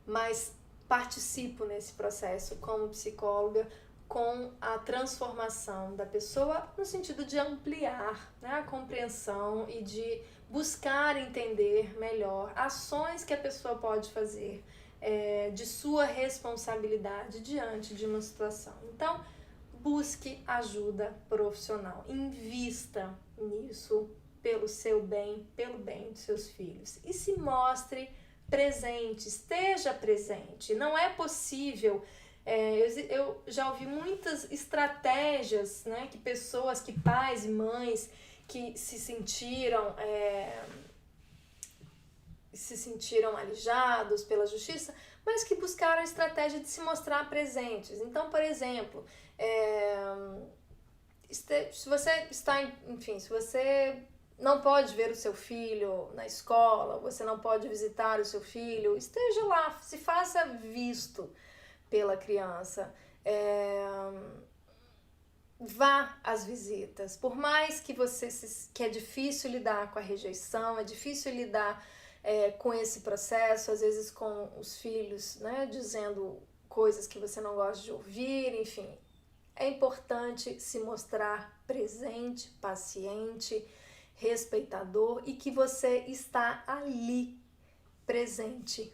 Mas participo nesse processo como psicóloga com a transformação da pessoa no sentido de ampliar, né, a compreensão e de buscar entender melhor ações que a pessoa pode fazer de sua responsabilidade diante de uma situação. Então, busque ajuda profissional, invista nisso pelo seu bem, pelo bem dos seus filhos e se mostre presente, esteja presente. Não é possível, eu já ouvi muitas estratégias, né, que pais e mães que se sentiram alijados pela justiça, mas que buscaram a estratégia de se mostrar presentes. Então, por exemplo, se você está, enfim, se você não pode ver o seu filho na escola, você não pode visitar o seu filho, esteja lá, se faça visto pela criança. Vá às visitas, por mais que que é difícil lidar com a rejeição, é difícil lidar com esse processo, às vezes com os filhos, né, dizendo coisas que você não gosta de ouvir, enfim. É importante se mostrar presente, paciente, respeitador e que você está ali presente,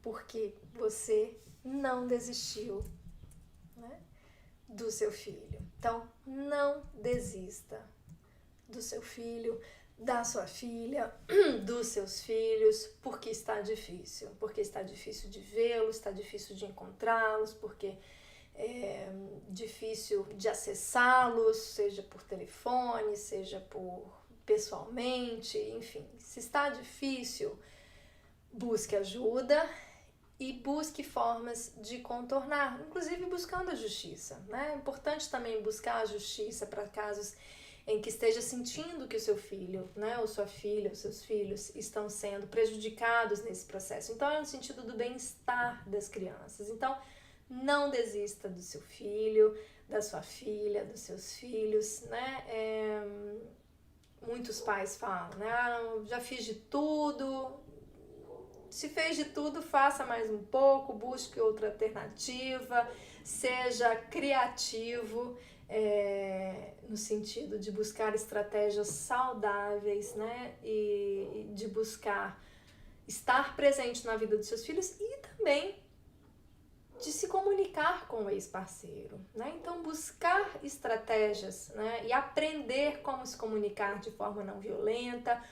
porque você não desistiu, né, do seu filho. Então, não desista. do seu filho, da sua filha, dos seus filhos, porque está difícil. Porque está difícil de vê-los, está difícil de encontrá-los, porque é difícil de acessá-los, seja por telefone, seja por pessoalmente, enfim. Se está difícil, busque ajuda e busque formas de contornar, inclusive buscando a justiça, né? É importante também buscar a justiça para casos em que esteja sentindo que o seu filho, né, ou sua filha, os seus filhos estão sendo prejudicados nesse processo. Então, é no sentido do bem-estar das crianças. Então, não desista do seu filho, da sua filha, dos seus filhos, né? Muitos pais falam, né? Já fiz de tudo. Se fez de tudo, faça mais um pouco, busque outra alternativa, seja criativo, no sentido de buscar estratégias saudáveis, né? E de buscar estar presente na vida dos seus filhos e também de se comunicar com o ex-parceiro, né? Então, buscar estratégias, né? E aprender como se comunicar de forma não violenta,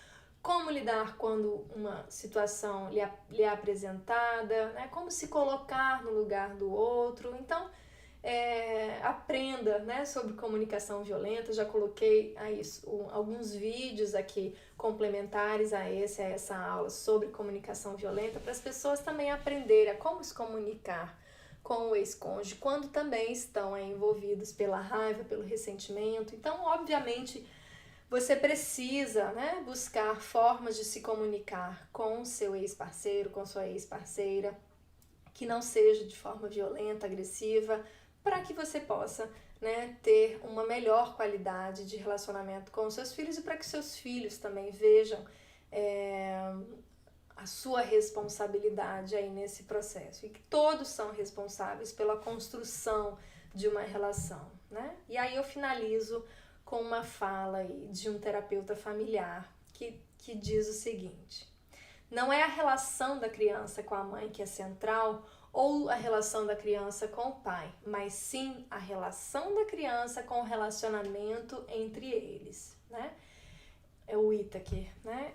como lidar quando uma situação lhe é apresentada, né? Como se colocar no lugar do outro. Então, aprenda, né, sobre comunicação violenta. Já coloquei aí alguns vídeos aqui complementares a essa aula sobre comunicação violenta, para as pessoas também aprenderem a como se comunicar com o ex-cônjuge quando também estão envolvidos pela raiva, pelo ressentimento. Então, obviamente, você precisa, né, buscar formas de se comunicar com o seu ex-parceiro, com sua ex-parceira, que não seja de forma violenta, agressiva, para que você possa, né, ter uma melhor qualidade de relacionamento com os seus filhos e para que seus filhos também vejam a sua responsabilidade aí nesse processo. E que todos são responsáveis pela construção de uma relação, né? E aí eu finalizo com uma fala aí de um terapeuta familiar que diz o seguinte: não é a relação da criança com a mãe que é central ou a relação da criança com o pai, mas sim a relação da criança com o relacionamento entre eles, né? É o Whittaker, né?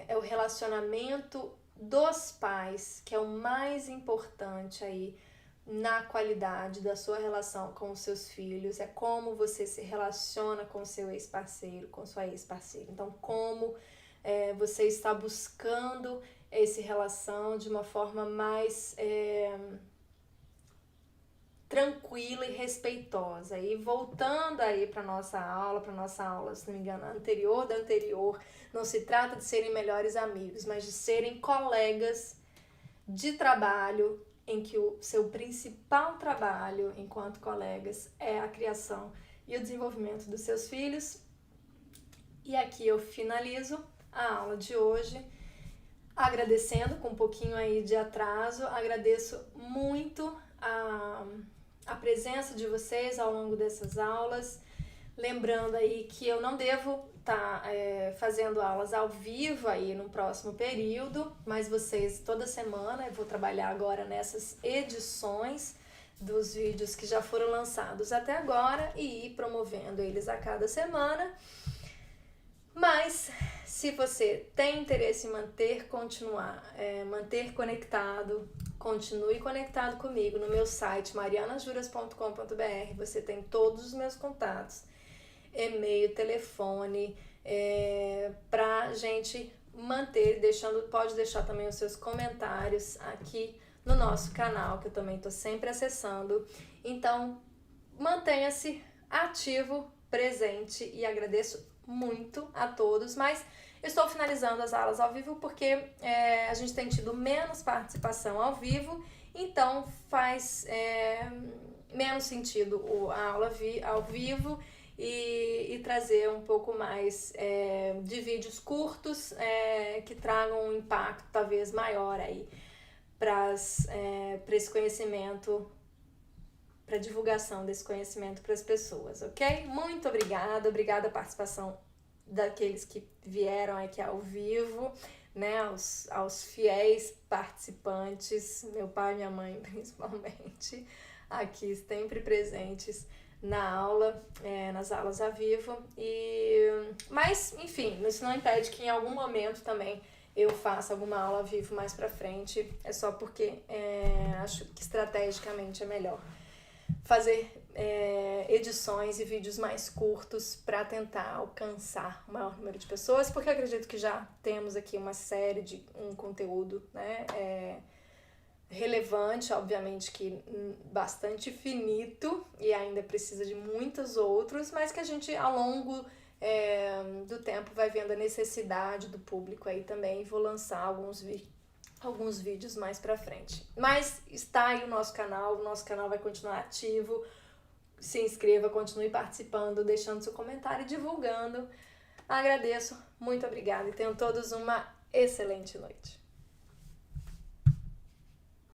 É o relacionamento dos pais que é o mais importante aí na qualidade da sua relação com os seus filhos. É como você se relaciona com o seu ex-parceiro, com sua ex-parceira. Então, como você está buscando essa relação de uma forma mais tranquila e respeitosa. E voltando aí para nossa aula, se não me engano, anterior, não se trata de serem melhores amigos, mas de serem colegas de trabalho, em que o seu principal trabalho enquanto colegas é a criação e o desenvolvimento dos seus filhos. E aqui eu finalizo a aula de hoje, agradecendo com um pouquinho aí de atraso. Agradeço muito a presença de vocês ao longo dessas aulas, lembrando aí que eu não devo estar fazendo aulas ao vivo aí no próximo período, mas vocês toda semana, eu vou trabalhar agora nessas edições dos vídeos que já foram lançados até agora e ir promovendo eles a cada semana. Mas se você tem interesse em manter conectado, continue conectado comigo no meu site marianajuras.com.br. Você tem todos os meus contatos, e-mail, telefone, pra gente manter, pode deixar também os seus comentários aqui no nosso canal, que eu também estou sempre acessando. Então, mantenha-se ativo, presente, e agradeço muito a todos, mas eu estou finalizando as aulas ao vivo porque a gente tem tido menos participação ao vivo, então faz menos sentido a aula ao vivo e trazer um pouco mais de vídeos curtos que tragam um impacto talvez maior aí para esse conhecimento, para a divulgação desse conhecimento para as pessoas, ok? Muito obrigada a participação daqueles que vieram aqui ao vivo, né, aos fiéis participantes, meu pai e minha mãe principalmente, aqui sempre presentes na aula, nas aulas ao vivo. Mas, enfim, isso não impede que em algum momento também eu faça alguma aula ao vivo mais pra frente. É só porque acho que estrategicamente é melhor fazer edições e vídeos mais curtos para tentar alcançar o maior número de pessoas, porque eu acredito que já temos aqui uma série de um conteúdo, né, relevante, obviamente que bastante finito e ainda precisa de muitos outros, mas que a gente ao longo do tempo vai vendo a necessidade do público aí também. Vou lançar alguns vídeos mais pra frente. Mas está aí o nosso canal vai continuar ativo. Se inscreva, continue participando, deixando seu comentário e divulgando. Agradeço, muito obrigada e tenham todos uma excelente noite.